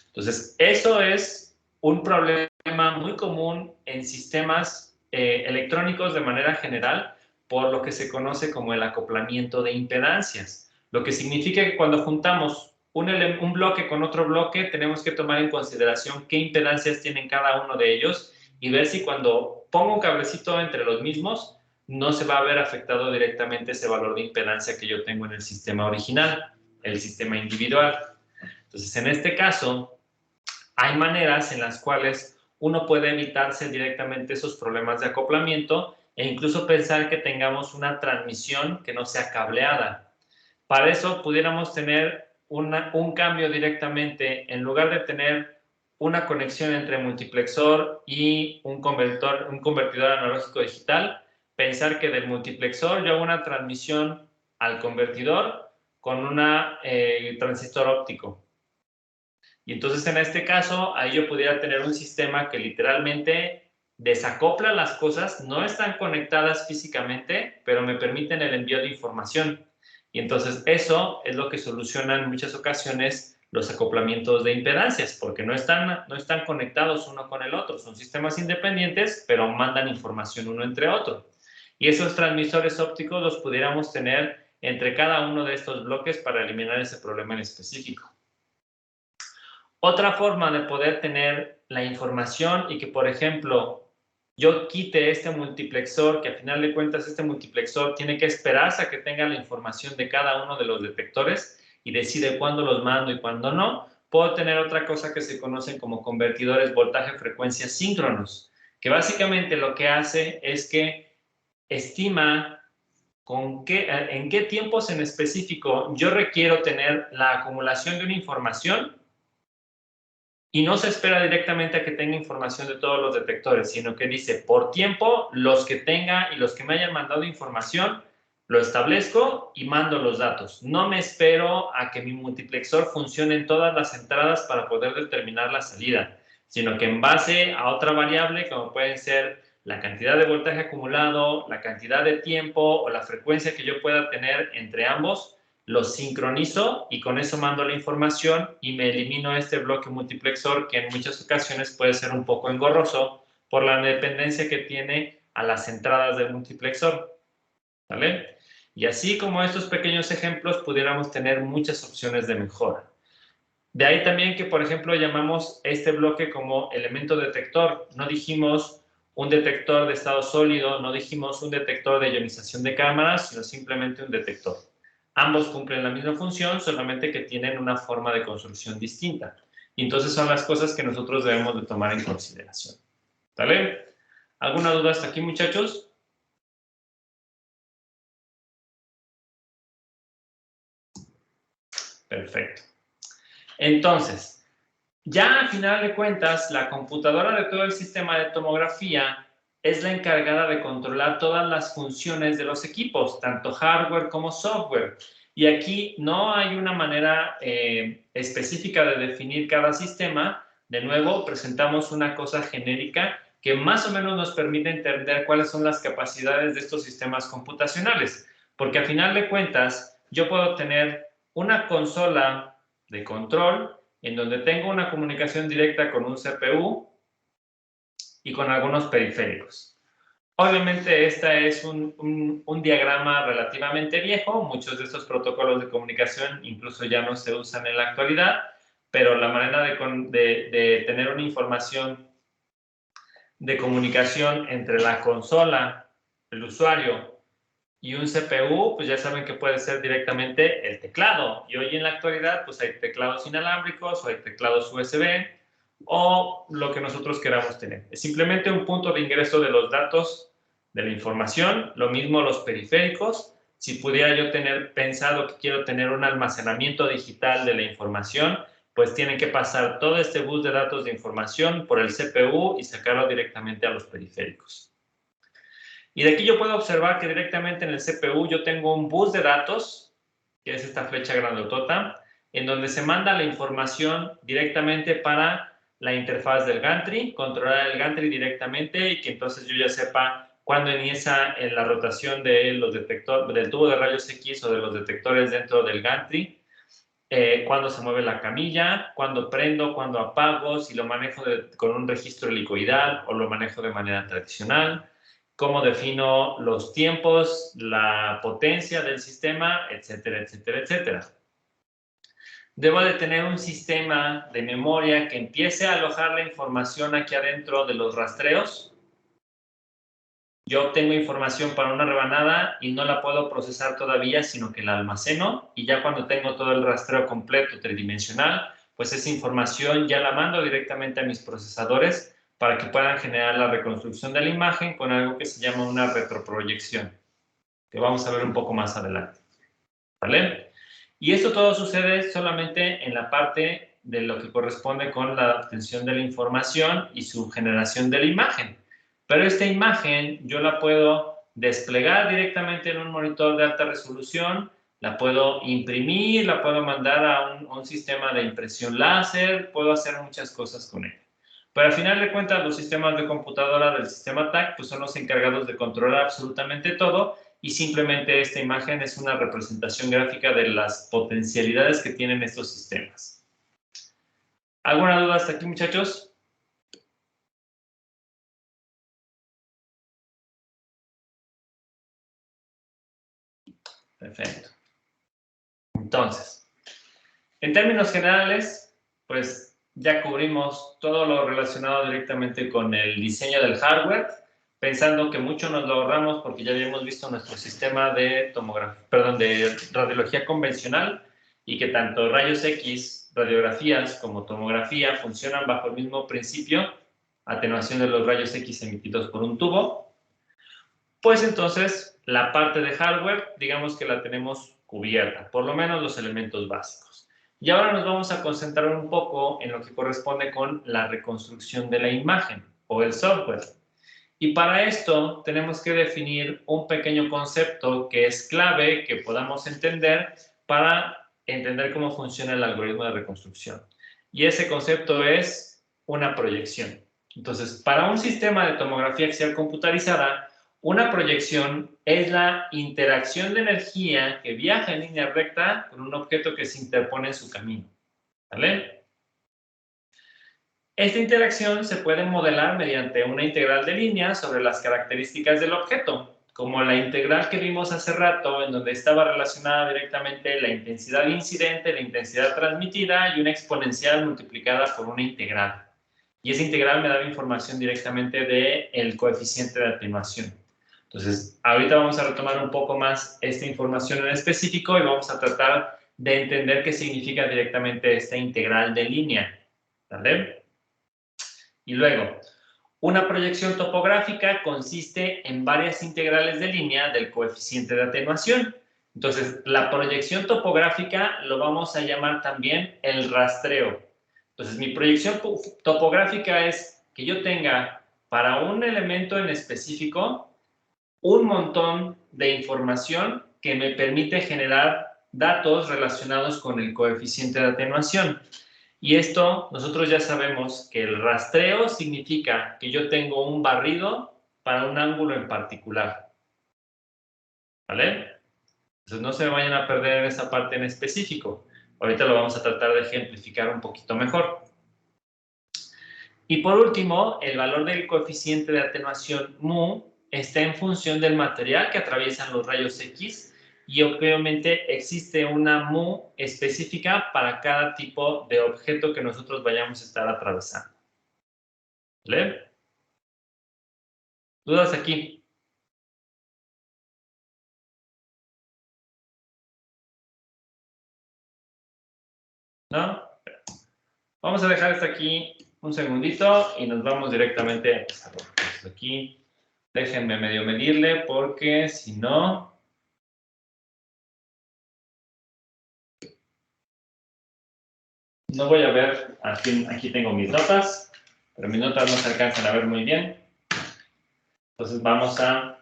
Entonces, eso es un problema muy común en sistemas electrónicos de manera general por lo que se conoce como el acoplamiento de impedancias. Lo que significa que cuando juntamos un bloque con otro bloque, tenemos que tomar en consideración qué impedancias tienen cada uno de ellos y ver si cuando pongo un cablecito entre los mismos, no se va a ver afectado directamente ese valor de impedancia que yo tengo en el sistema original, el sistema individual. Entonces, en este caso, hay maneras en las cuales uno puede evitarse directamente esos problemas de acoplamiento e incluso pensar que tengamos una transmisión que no sea cableada. Para eso pudiéramos tener un cambio directamente, en lugar de tener una conexión entre multiplexor y un convertidor analógico digital, pensar que del multiplexor yo hago una transmisión al convertidor con un transistor óptico. Y entonces en este caso, ahí yo pudiera tener un sistema que literalmente desacopla las cosas, no están conectadas físicamente, pero me permiten el envío de información. Y entonces eso es lo que soluciona en muchas ocasiones los acoplamientos de impedancias, porque no están conectados uno con el otro, son sistemas independientes, pero mandan información uno entre otro. Y esos transmisores ópticos los pudiéramos tener entre cada uno de estos bloques para eliminar ese problema en específico. Otra forma de poder tener la información y que, por ejemplo, yo quite este multiplexor, que a final de cuentas este multiplexor tiene que esperarse a que tenga la información de cada uno de los detectores y decide cuándo los mando y cuándo no, puedo tener otra cosa que se conocen como convertidores voltaje-frecuencia síncronos, que básicamente lo que hace es que estima en qué tiempos en específico yo requiero tener la acumulación de una información y no se espera directamente a que tenga información de todos los detectores, sino que dice, por tiempo, los que tenga y los que me hayan mandado información, lo establezco y mando los datos. No me espero a que mi multiplexor funcione en todas las entradas para poder determinar la salida, sino que en base a otra variable, como pueden ser la cantidad de voltaje acumulado, la cantidad de tiempo o la frecuencia que yo pueda tener entre ambos, los sincronizo y con eso mando la información y me elimino este bloque multiplexor que en muchas ocasiones puede ser un poco engorroso por la dependencia que tiene a las entradas del multiplexor. ¿Vale? Y así como estos pequeños ejemplos, pudiéramos tener muchas opciones de mejora. De ahí también que, por ejemplo, llamamos este bloque como elemento detector. No dijimos un detector de estado sólido, no dijimos un detector de ionización de cámaras, sino simplemente un detector. Ambos cumplen la misma función, solamente que tienen una forma de construcción distinta. Y entonces son las cosas que nosotros debemos de tomar en consideración. ¿Vale? ¿Alguna duda hasta aquí, muchachos? Perfecto. Entonces, ya a final de cuentas, la computadora de todo el sistema de tomografía es la encargada de controlar todas las funciones de los equipos, tanto hardware como software. Y aquí no hay una manera específica de definir cada sistema. De nuevo, presentamos una cosa genérica que más o menos nos permite entender cuáles son las capacidades de estos sistemas computacionales. Porque a final de cuentas, yo puedo tener una consola de control en donde tengo una comunicación directa con un CPU y con algunos periféricos. Obviamente, este es un diagrama relativamente viejo. Muchos de estos protocolos de comunicación incluso ya no se usan en la actualidad, pero la manera de tener una información de comunicación entre la consola, el usuario y un CPU, pues ya saben que puede ser directamente el teclado. Y hoy en la actualidad, pues hay teclados inalámbricos o hay teclados USB o lo que nosotros queramos tener. Es simplemente un punto de ingreso de los datos, de la información. Lo mismo los periféricos. Si pudiera yo tener pensado que quiero tener un almacenamiento digital de la información, pues tienen que pasar todo este bus de datos de información por el CPU y sacarlo directamente a los periféricos. Y de aquí yo puedo observar que directamente en el CPU yo tengo un bus de datos, que es esta flecha grandotota, en donde se manda la información directamente para la interfaz del gantry, controlar el gantry directamente y que entonces yo ya sepa cuándo inicia la rotación de los detectores, del tubo de rayos X o de los detectores dentro del gantry, cuándo se mueve la camilla, cuándo prendo, cuándo apago, si lo manejo con un registro helicoidal o lo manejo de manera tradicional, cómo defino los tiempos, la potencia del sistema, etcétera, etcétera, etcétera. Debo de tener un sistema de memoria que empiece a alojar la información aquí adentro de los rastreos. Yo obtengo información para una rebanada y no la puedo procesar todavía, sino que la almaceno y ya cuando tengo todo el rastreo completo tridimensional, pues esa información ya la mando directamente a mis procesadores para que puedan generar la reconstrucción de la imagen con algo que se llama una retroproyección, que vamos a ver un poco más adelante. ¿Vale? Y esto todo sucede solamente en la parte de lo que corresponde con la obtención de la información y su generación de la imagen. Pero esta imagen yo la puedo desplegar directamente en un monitor de alta resolución, la puedo imprimir, la puedo mandar a un sistema de impresión láser, puedo hacer muchas cosas con ella. Pero al final de cuentas, los sistemas de computadora del sistema TAC pues son los encargados de controlar absolutamente todo y simplemente esta imagen es una representación gráfica de las potencialidades que tienen estos sistemas. ¿Alguna duda hasta aquí, muchachos? Perfecto. Entonces, en términos generales, pues ya cubrimos todo lo relacionado directamente con el diseño del hardware, pensando que mucho nos lo ahorramos porque ya habíamos visto nuestro sistema de de radiología convencional y que tanto rayos X, radiografías como tomografía funcionan bajo el mismo principio, atenuación de los rayos X emitidos por un tubo. Pues entonces la parte de hardware, digamos que la tenemos cubierta, por lo menos los elementos básicos. Y ahora nos vamos a concentrar un poco en lo que corresponde con la reconstrucción de la imagen o el software. Y para esto tenemos que definir un pequeño concepto que es clave que podamos entender para entender cómo funciona el algoritmo de reconstrucción. Y ese concepto es una proyección. Entonces, para un sistema de tomografía axial computarizada, una proyección es la interacción de energía que viaja en línea recta con un objeto que se interpone en su camino. ¿Vale? Esta interacción se puede modelar mediante una integral de línea sobre las características del objeto, como la integral que vimos hace rato, en donde estaba relacionada directamente la intensidad incidente, la intensidad transmitida y una exponencial multiplicada por una integral. Y esa integral me da información directamente del coeficiente de atenuación. Entonces, ahorita vamos a retomar un poco más esta información en específico y vamos a tratar de entender qué significa directamente esta integral de línea. ¿Vale? Y luego, una proyección topográfica consiste en varias integrales de línea del coeficiente de atenuación. Entonces, la proyección topográfica lo vamos a llamar también el rastreo. Entonces, mi proyección topográfica es que yo tenga para un elemento en específico un montón de información que me permite generar datos relacionados con el coeficiente de atenuación. Y esto, nosotros ya sabemos que el rastreo significa que yo tengo un barrido para un ángulo en particular. ¿Vale? Entonces no se vayan a perder en esa parte en específico. Ahorita lo vamos a tratar de ejemplificar un poquito mejor. Y por último, el valor del coeficiente de atenuación mu está en función del material que atraviesan los rayos X y obviamente existe una mu específica para cada tipo de objeto que nosotros vayamos a estar atravesando. ¿Vale? ¿Dudas aquí? ¿No? Vamos a dejar esto aquí un segundito y nos vamos directamente a empezar. Entonces aquí déjenme medio medirle porque si no... No voy a ver, aquí tengo mis notas, pero mis notas no se alcanzan a ver muy bien. Entonces vamos a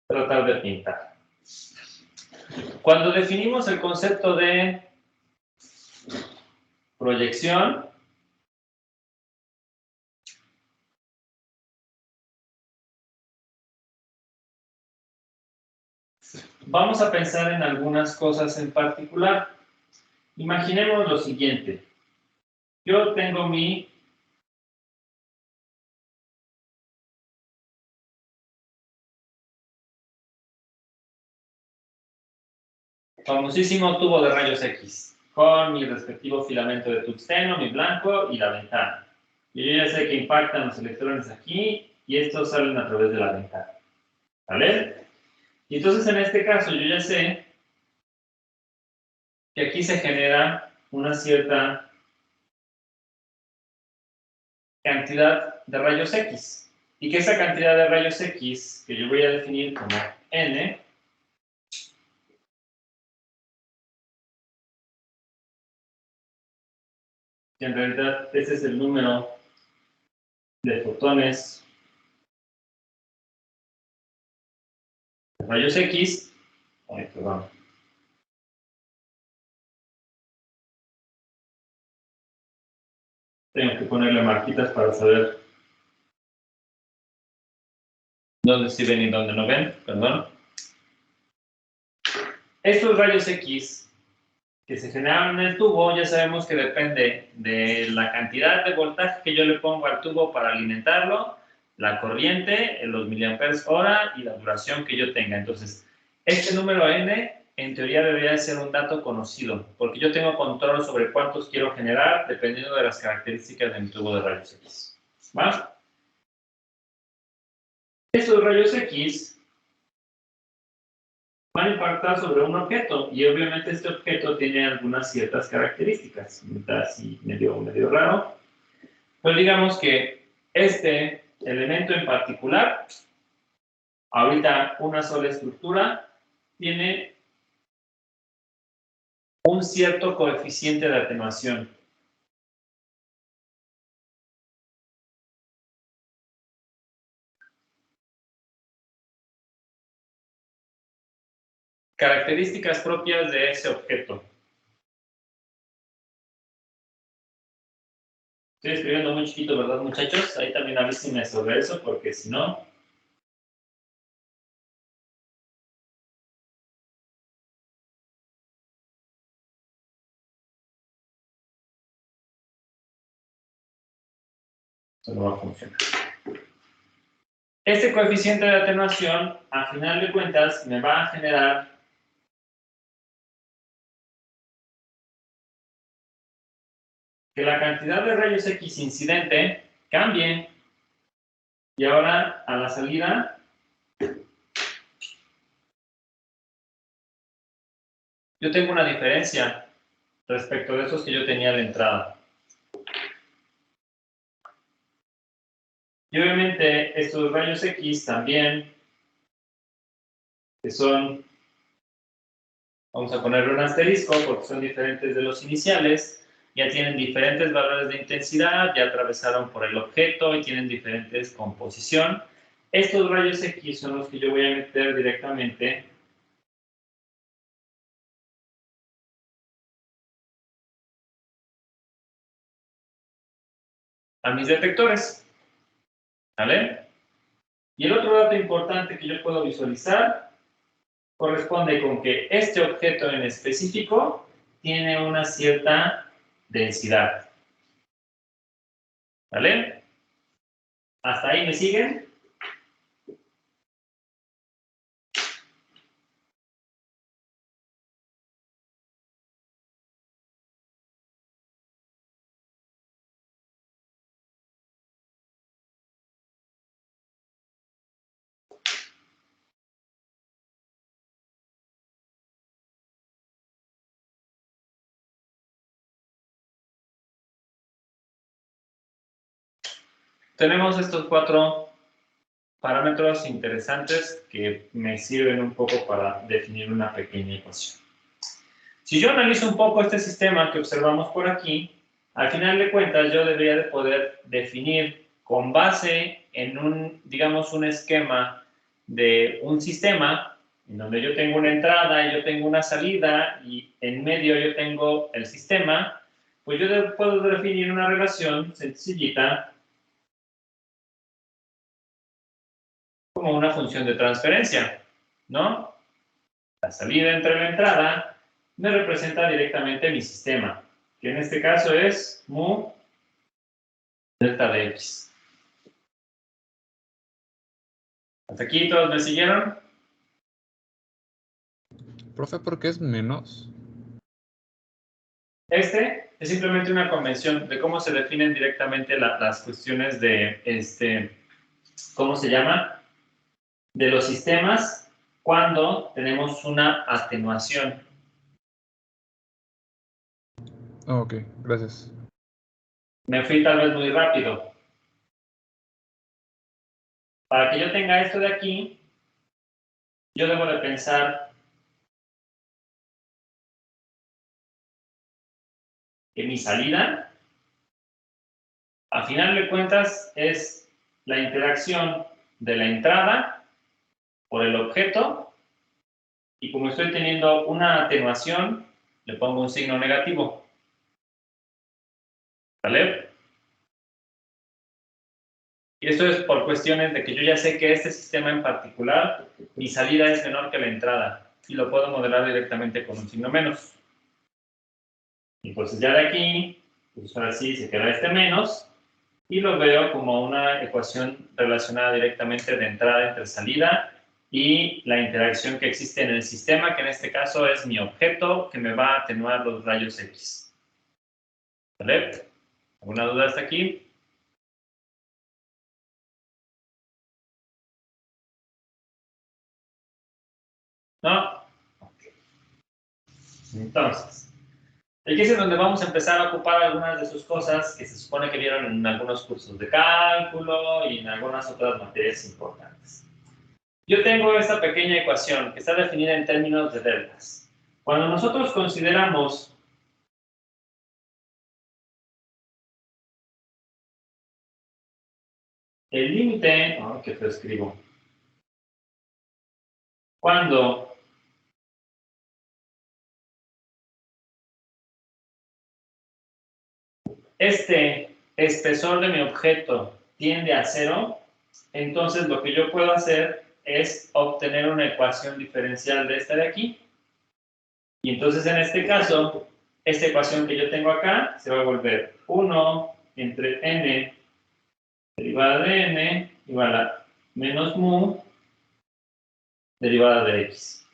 tratar de pintar. Cuando definimos el concepto de proyección, vamos a pensar en algunas cosas en particular. Imaginemos lo siguiente. Yo tengo mi famosísimo tubo de rayos X, con mi respectivo filamento de tungsteno, mi blanco y la ventana. Y yo ya sé que impactan los electrones aquí y estos salen a través de la ventana. ¿Vale? Y entonces en este caso yo ya sé que aquí se genera una cierta cantidad de rayos X. Y que esa cantidad de rayos X, que yo voy a definir como N, que en realidad ese es el número de fotones de rayos X. Ay, perdón. Tengo que ponerle marquitas para saber dónde sí ven y dónde no ven, perdón. Estos rayos X que se generan en el tubo, ya sabemos que depende de la cantidad de voltaje que yo le pongo al tubo para alimentarlo, la corriente, los miliamperes hora y la duración que yo tenga. Entonces, este número n, en teoría, debería ser un dato conocido, porque yo tengo control sobre cuántos quiero generar dependiendo de las características de mi tubo de rayos X. ¿Va? Estos rayos X van a impactar sobre un objeto y obviamente este objeto tiene algunas ciertas características. Está así medio raro. Pues digamos que este elemento en particular, ahorita una sola estructura, tiene un cierto coeficiente de atenuación. Características propias de ese objeto. Estoy escribiendo muy chiquito, ¿verdad, muchachos? Ahí también avísenme sobre eso, porque si no... eso no va a funcionar. Este coeficiente de atenuación, a final de cuentas, me va a generar que la cantidad de rayos X incidente cambie. Y ahora, a la salida, yo tengo una diferencia respecto de esos que yo tenía a la entrada. Y obviamente estos rayos X también, que son, vamos a ponerle un asterisco porque son diferentes de los iniciales, ya tienen diferentes valores de intensidad, ya atravesaron por el objeto y tienen diferentes composición. Estos rayos X son los que yo voy a meter directamente a mis detectores. ¿Vale? Y el otro dato importante que yo puedo visualizar corresponde con que este objeto en específico tiene una cierta densidad. ¿Vale? ¿Hasta ahí me siguen? Tenemos estos 4 parámetros interesantes que me sirven un poco para definir una pequeña ecuación. Si yo analizo un poco este sistema que observamos por aquí, al final de cuentas yo debería de poder definir con base en un, digamos, un esquema de un sistema en donde yo tengo una entrada y yo tengo una salida y en medio yo tengo el sistema, pues yo puedo definir una relación sencillita como una función de transferencia, ¿no? La salida entre la entrada me representa directamente mi sistema, que en este caso es mu delta de x. ¿Hasta aquí todos me siguieron? Profe, ¿por qué es menos? Este es simplemente una convención de cómo se definen directamente las cuestiones de, ¿cómo se llama? De los sistemas cuando tenemos una atenuación. Ok, gracias. Me fui tal vez muy rápido. Para que yo tenga esto de aquí, yo debo de pensar que mi salida, a final de cuentas, es la interacción de la entrada por el objeto, y como estoy teniendo una atenuación, le pongo un signo negativo. ¿Vale? Y esto es por cuestiones de que yo ya sé que este sistema en particular, mi salida es menor que la entrada, y lo puedo modelar directamente con un signo menos. Y entonces ya de aquí, pues ahora sí se queda este menos, y lo veo como una ecuación relacionada directamente de entrada entre salida y la interacción que existe en el sistema, que en este caso es mi objeto que me va a atenuar los rayos X. ¿Vale? ¿Alguna duda hasta aquí? ¿No? Entonces, aquí es en donde vamos a empezar a ocupar algunas de sus cosas que se supone que vieron en algunos cursos de cálculo y en algunas otras materias importantes. Yo tengo esta pequeña ecuación que está definida en términos de deltas. Cuando nosotros consideramos el límite, que te escribo, cuando este espesor de mi objeto tiende a 0, entonces lo que yo puedo hacer es obtener una ecuación diferencial de esta de aquí. Y entonces en este caso, esta ecuación que yo tengo acá se va a volver 1 entre n derivada de n igual a menos mu derivada de x.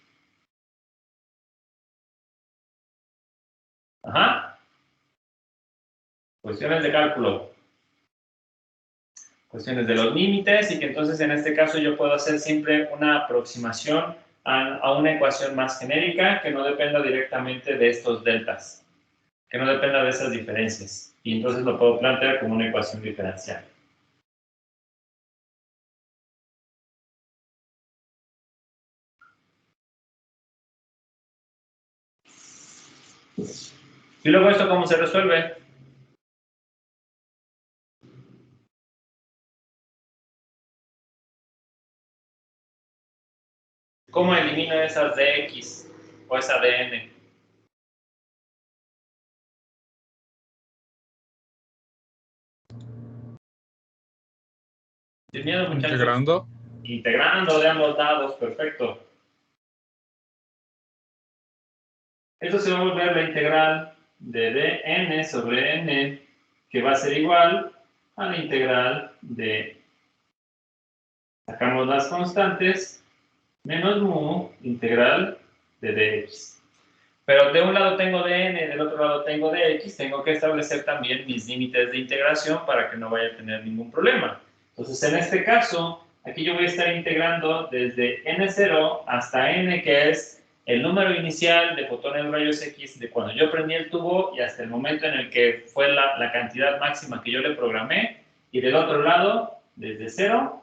Ajá. Cuestiones de cálculo. Cuestiones de los límites, y que entonces en este caso yo puedo hacer siempre una aproximación a una ecuación más genérica que no dependa directamente de estos deltas, que no dependa de esas diferencias. Y entonces lo puedo plantear como una ecuación diferencial. Y luego esto, ¿cómo se resuelve? ¿Cómo elimino esas de x o esa de n? Sin miedo, muchachos. Integrando. Integrando de ambos lados, perfecto. Esto se va a volver la integral de dn sobre n, que va a ser igual a la integral de Sacamos las constantes, menos mu integral de dx. Pero de un lado tengo dn, del otro lado tengo dx, tengo que establecer también mis límites de integración para que no vaya a tener ningún problema. Entonces, en este caso, aquí yo voy a estar integrando desde n0 hasta n, que es el número inicial de fotones rayos X de cuando yo prendí el tubo y hasta el momento en el que fue la cantidad máxima que yo le programé. Y del otro lado, desde 0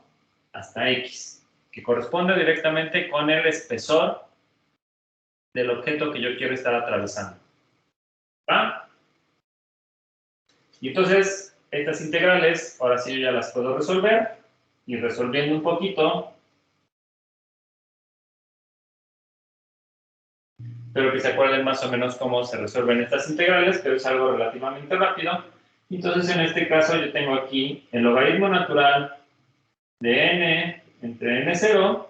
hasta X, que corresponde directamente con el espesor del objeto que yo quiero estar atravesando. ¿Va? Y entonces, estas integrales, ahora sí yo ya las puedo resolver. Y resolviendo un poquito, espero que se acuerden más o menos cómo se resuelven estas integrales, pero es algo relativamente rápido. Entonces, en este caso, yo tengo aquí el logaritmo natural de n entre n0,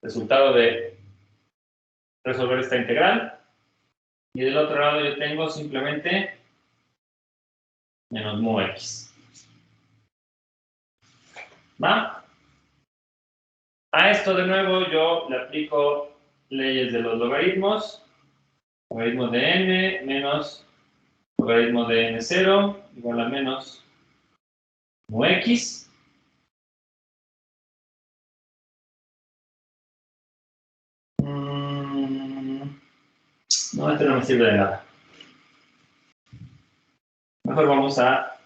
resultado de resolver esta integral. Y del otro lado yo tengo simplemente menos mu x. ¿Va? A esto de nuevo yo le aplico leyes de los logaritmos. Logaritmo de n menos logaritmo de n0 igual a menos mu x. No, este no me sirve de nada. Mejor vamos a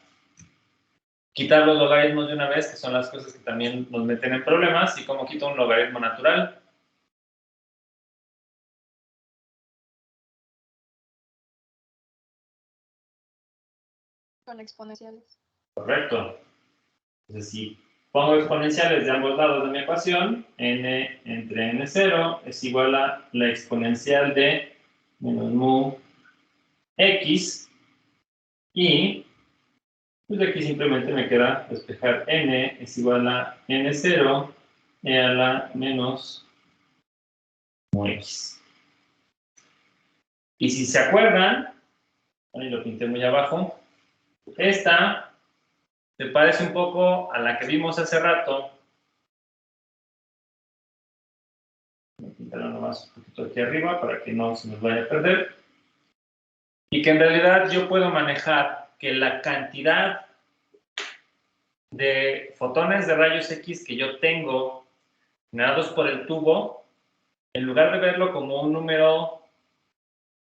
quitar los logaritmos de una vez, que son las cosas que también nos meten en problemas. ¿Y cómo quito un logaritmo natural? Con exponenciales. Correcto. Entonces, si pongo exponenciales de ambos lados de mi ecuación, n entre n0 es igual a la exponencial de menos mu x, y pues aquí simplemente me queda despejar n es igual a n0 e a la menos mu x. Y si se acuerdan, ahí lo pinté muy abajo, esta se parece un poco a la que vimos hace rato. Voy a pintarlo nomás un poquito aquí arriba para que no se nos vaya a perder. Y que en realidad yo puedo manejar que la cantidad de fotones de rayos X que yo tengo generados por el tubo, en lugar de verlo como un número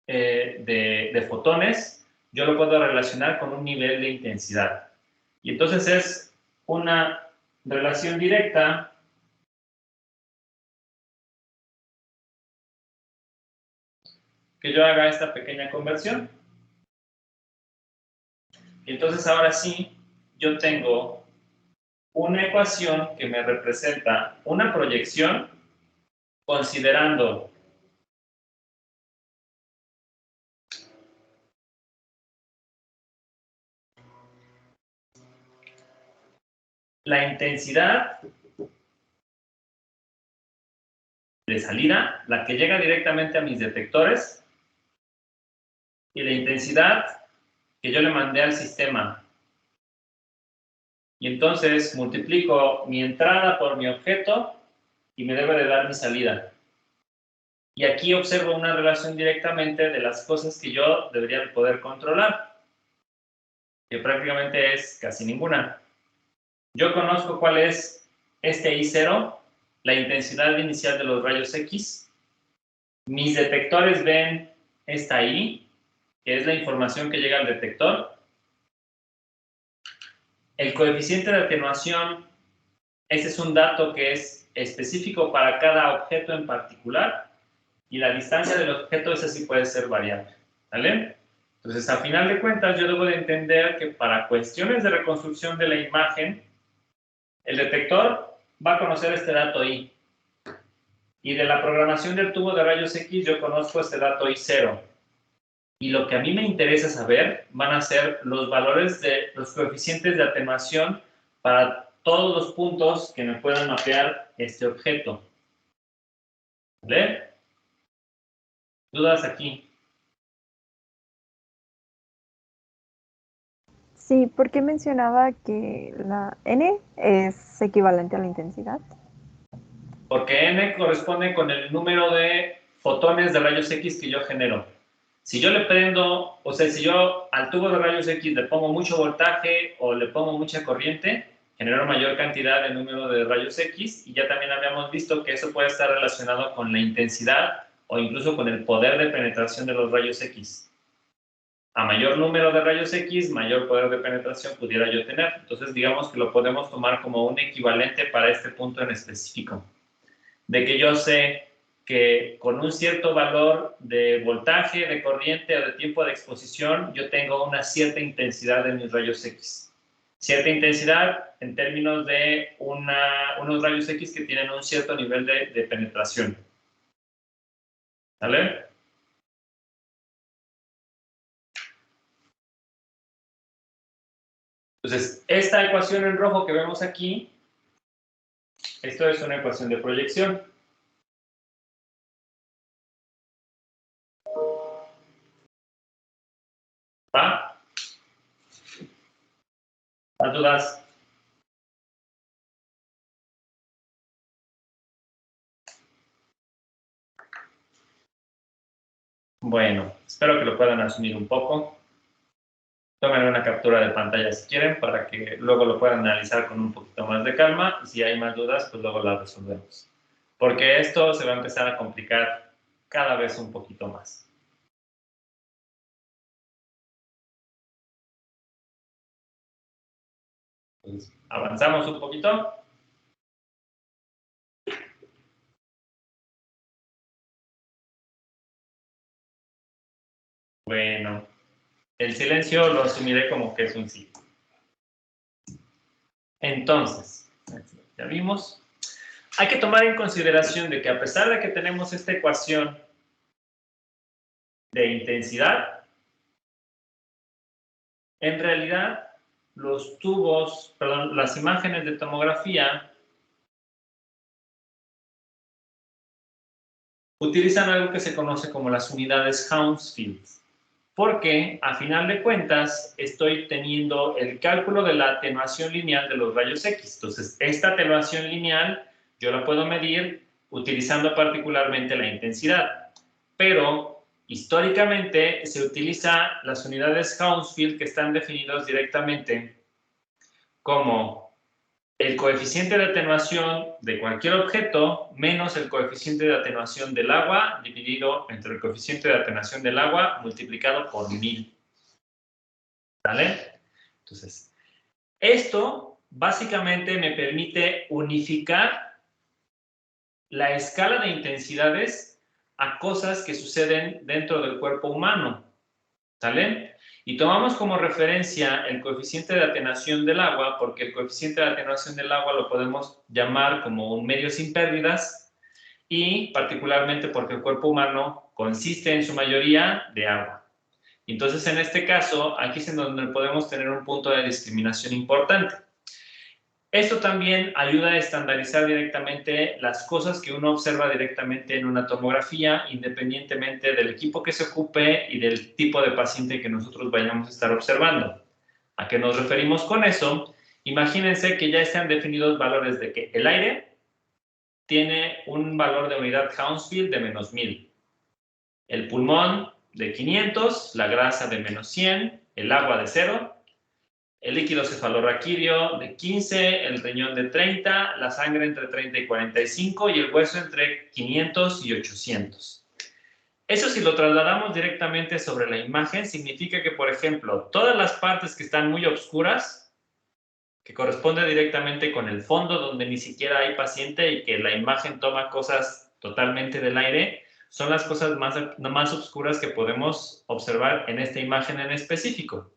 de fotones, yo lo puedo relacionar con un nivel de intensidad. Y entonces es una relación directa que yo haga esta pequeña conversión. Y entonces ahora sí, yo tengo una ecuación que me representa una proyección considerando la intensidad de salida, la que llega directamente a mis detectores, y la intensidad que yo le mandé al sistema. Y entonces multiplico mi entrada por mi objeto y me debe de dar mi salida. Y aquí observo una relación directamente de las cosas que yo debería poder controlar, que prácticamente es casi ninguna. Yo conozco cuál es este I0, la intensidad inicial de los rayos X. Mis detectores ven esta I, que es la información que llega al detector. El coeficiente de atenuación, ese es un dato que es específico para cada objeto en particular, y la distancia del objeto, esa sí puede ser variable, ¿vale? Entonces, a final de cuentas, yo debo de entender que para cuestiones de reconstrucción de la imagen, el detector va a conocer este dato I. Y de la programación del tubo de rayos X, yo conozco este dato I0. Y lo que a mí me interesa saber van a ser los valores de los coeficientes de atenuación para todos los puntos que me puedan mapear este objeto. ¿Vale? ¿Dudas aquí? Sí, ¿por qué mencionaba que la N es equivalente a la intensidad? Porque N corresponde con el número de fotones de rayos X que yo genero. Si yo le prendo, o sea, si yo al tubo de rayos X le pongo mucho voltaje o le pongo mucha corriente, genero mayor cantidad de número de rayos X, y ya también habíamos visto que eso puede estar relacionado con la intensidad o incluso con el poder de penetración de los rayos X. A mayor número de rayos X, mayor poder de penetración pudiera yo tener. Entonces, digamos que lo podemos tomar como un equivalente para este punto en específico. De que yo sé que con un cierto valor de voltaje, de corriente o de tiempo de exposición, yo tengo una cierta intensidad de mis rayos X. Cierta intensidad en términos de unos rayos X que tienen un cierto nivel de penetración. ¿Vale? Entonces, esta ecuación en rojo que vemos aquí, esto es una ecuación de proyección. ¿Va? ¿Más dudas? Bueno, espero que lo puedan asumir un poco. Tomen una captura de pantalla si quieren para que luego lo puedan analizar con un poquito más de calma, y si hay más dudas, pues luego las resolvemos. Porque esto se va a empezar a complicar cada vez un poquito más. Entonces, avanzamos un poquito. Bueno, el silencio lo asumiré como que es un sí. Entonces, ya vimos. Hay que tomar en consideración de que a pesar de que tenemos esta ecuación de intensidad, en realidad los tubos, perdón, las imágenes de tomografía utilizan algo que se conoce como las unidades Hounsfield, porque a final de cuentas estoy teniendo el cálculo de la atenuación lineal de los rayos X. Entonces, esta atenuación lineal yo la puedo medir utilizando particularmente la intensidad, pero históricamente se utiliza las unidades Hounsfield, que están definidos directamente como el coeficiente de atenuación de cualquier objeto menos el coeficiente de atenuación del agua dividido entre el coeficiente de atenuación del agua multiplicado por 1000. ¿Vale? Entonces, esto básicamente me permite unificar la escala de intensidades a cosas que suceden dentro del cuerpo humano. ¿Sale? Y tomamos como referencia el coeficiente de atenuación del agua, porque el coeficiente de atenuación del agua lo podemos llamar como un medio sin pérdidas, y particularmente porque el cuerpo humano consiste en su mayoría de agua. Entonces, en este caso, aquí es en donde podemos tener un punto de discriminación importante. Esto también ayuda a estandarizar directamente las cosas que uno observa directamente en una tomografía, independientemente del equipo que se ocupe y del tipo de paciente que nosotros vayamos a estar observando. ¿A qué nos referimos con eso? Imagínense que ya están definidos valores de que el aire tiene un valor de unidad Hounsfield de menos 1000, el pulmón de 500, la grasa de menos 100, el agua de 0, el líquido cefalorraquídeo de 15, el riñón de 30, la sangre entre 30 y 45 y el hueso entre 500 y 800. Eso, si lo trasladamos directamente sobre la imagen, significa que, por ejemplo, todas las partes que están muy oscuras, que corresponde directamente con el fondo donde ni siquiera hay paciente y que la imagen toma cosas totalmente del aire, son las cosas más oscuras que podemos observar en esta imagen en específico.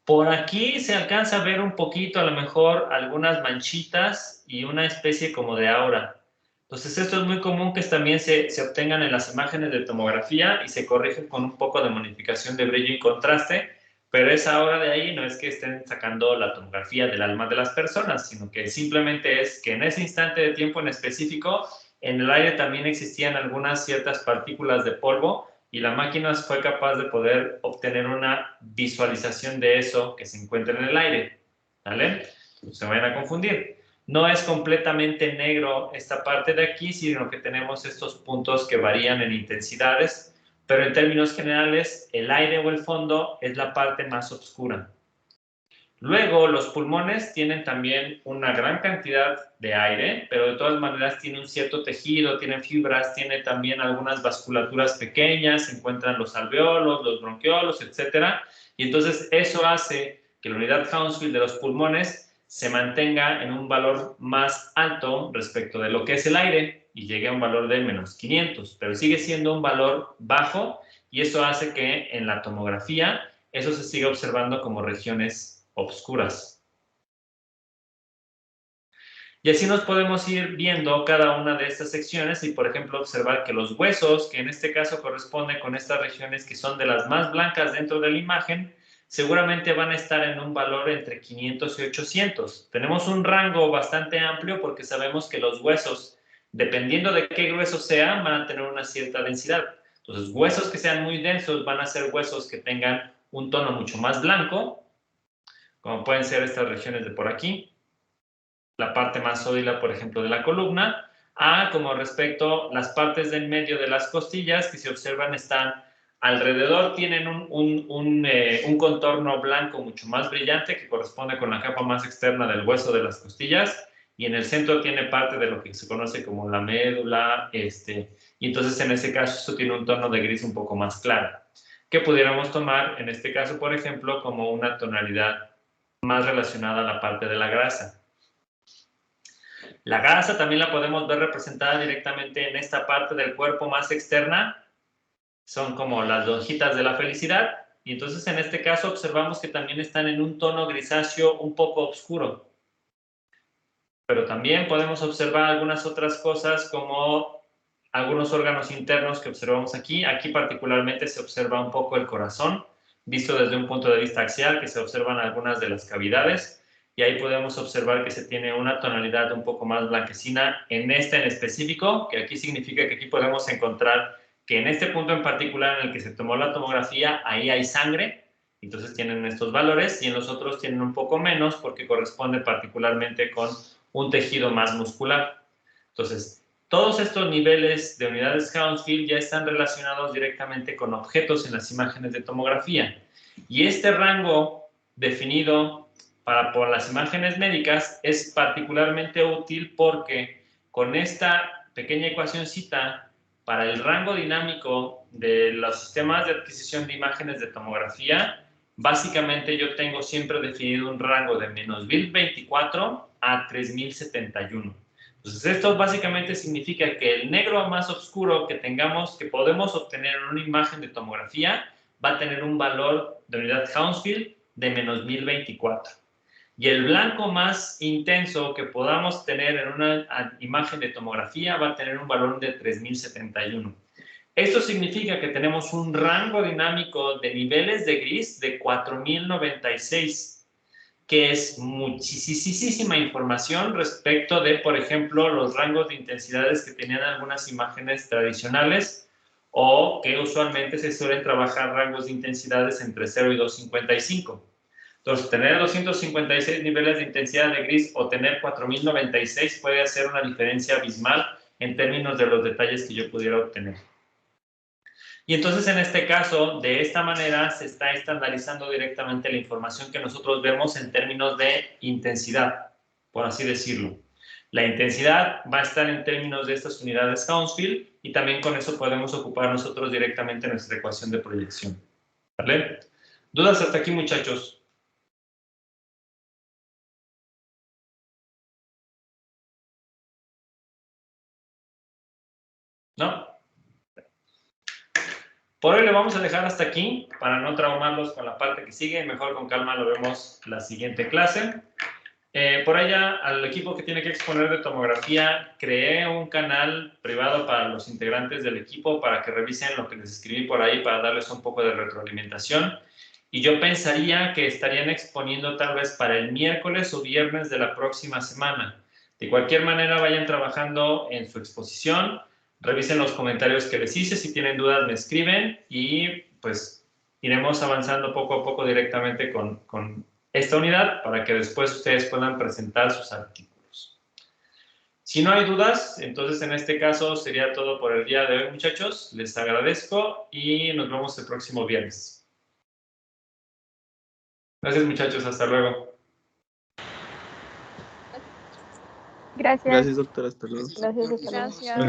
Por aquí se alcanza a ver un poquito, a lo mejor, algunas manchitas y una especie como de aura. Entonces, esto es muy común que también se obtengan en las imágenes de tomografía y se corrigen con un poco de modificación de brillo y contraste, pero esa aura de ahí no es que estén sacando la tomografía del alma de las personas, sino que simplemente es que en ese instante de tiempo en específico, en el aire también existían algunas ciertas partículas de polvo y la máquina fue capaz de poder obtener una visualización de eso que se encuentra en el aire, ¿vale? No se vayan a confundir. No es completamente negro esta parte de aquí, sino que tenemos estos puntos que varían en intensidades, pero en términos generales, el aire o el fondo es la parte más oscura. Luego, los pulmones tienen también una gran cantidad de aire, pero de todas maneras tiene un cierto tejido, tiene fibras, tiene también algunas vasculaturas pequeñas, se encuentran los alveolos, los bronquiolos, etcétera. Y entonces eso hace que la unidad Hounsfield de los pulmones se mantenga en un valor más alto respecto de lo que es el aire y llegue a un valor de menos 500, pero sigue siendo un valor bajo y eso hace que en la tomografía eso se siga observando como regiones obscuras. Y así nos podemos ir viendo cada una de estas secciones y, por ejemplo, observar que los huesos, que en este caso corresponden con estas regiones que son de las más blancas dentro de la imagen, seguramente van a estar en un valor entre 500 y 800. Tenemos un rango bastante amplio porque sabemos que los huesos, dependiendo de qué grueso sean, van a tener una cierta densidad. Entonces, huesos que sean muy densos van a ser huesos que tengan un tono mucho más blanco, como pueden ser estas regiones de por aquí, la parte más sólida, por ejemplo, de la columna, como respecto las partes del medio de las costillas, que si observan están alrededor, tienen un contorno blanco mucho más brillante, que corresponde con la capa más externa del hueso de las costillas, y en el centro tiene parte de lo que se conoce como la médula, y entonces en ese caso esto tiene un tono de gris un poco más claro, que pudiéramos tomar, en este caso, por ejemplo, como una tonalidad más relacionada a la parte de la grasa. La grasa también la podemos ver representada directamente en esta parte del cuerpo más externa. Son como las lonjitas de la felicidad. Y entonces en este caso observamos que también están en un tono grisáceo un poco oscuro. Pero también podemos observar algunas otras cosas como algunos órganos internos que observamos aquí. Aquí particularmente se observa un poco el corazón, visto desde un punto de vista axial, que se observan algunas de las cavidades, y ahí podemos observar que se tiene una tonalidad un poco más blanquecina en esta en específico, que aquí significa que aquí podemos encontrar que en este punto en particular en el que se tomó la tomografía, ahí hay sangre, entonces tienen estos valores, y en los otros tienen un poco menos porque corresponde particularmente con un tejido más muscular. Entonces, todos estos niveles de unidades Hounsfield ya están relacionados directamente con objetos en las imágenes de tomografía. Y este rango definido por las imágenes médicas es particularmente útil porque con esta pequeña ecuacióncita para el rango dinámico de los sistemas de adquisición de imágenes de tomografía, básicamente yo tengo siempre definido un rango de menos 1024 a 3071. Entonces, esto básicamente significa que el negro más oscuro que tengamos, que podemos obtener en una imagen de tomografía, va a tener un valor de unidad Hounsfield de menos 1024. Y el blanco más intenso que podamos tener en una imagen de tomografía va a tener un valor de 3071. Esto significa que tenemos un rango dinámico de niveles de gris de 4096. Que es muchísima información respecto de, por ejemplo, los rangos de intensidades que tenían algunas imágenes tradicionales o que usualmente se suelen trabajar rangos de intensidades entre 0 y 255. Entonces, tener 256 niveles de intensidad de gris o tener 4096 puede hacer una diferencia abismal en términos de los detalles que yo pudiera obtener. Y entonces, en este caso, de esta manera se está estandarizando directamente la información que nosotros vemos en términos de intensidad, por así decirlo. La intensidad va a estar en términos de estas unidades Hounsfield y también con eso podemos ocupar nosotros directamente nuestra ecuación de proyección. ¿Vale? ¿Dudas hasta aquí, muchachos? ¿No? Por hoy le vamos a dejar hasta aquí para no traumarlos con la parte que sigue. Mejor con calma lo vemos la siguiente clase. Por allá, al equipo que tiene que exponer de tomografía, creé un canal privado para los integrantes del equipo para que revisen lo que les escribí por ahí para darles un poco de retroalimentación. Y yo pensaría que estarían exponiendo tal vez para el miércoles o viernes de la próxima semana. De cualquier manera, vayan trabajando en su exposición. Revisen los comentarios que les hice. Si tienen dudas, me escriben y pues iremos avanzando poco a poco directamente con esta unidad para que después ustedes puedan presentar sus artículos. Si no hay dudas, entonces en este caso sería todo por el día de hoy, muchachos. Les agradezco y nos vemos el próximo viernes. Gracias, muchachos. Hasta luego. Gracias. Gracias, doctor. Hasta luego. Gracias, hasta luego. Gracias.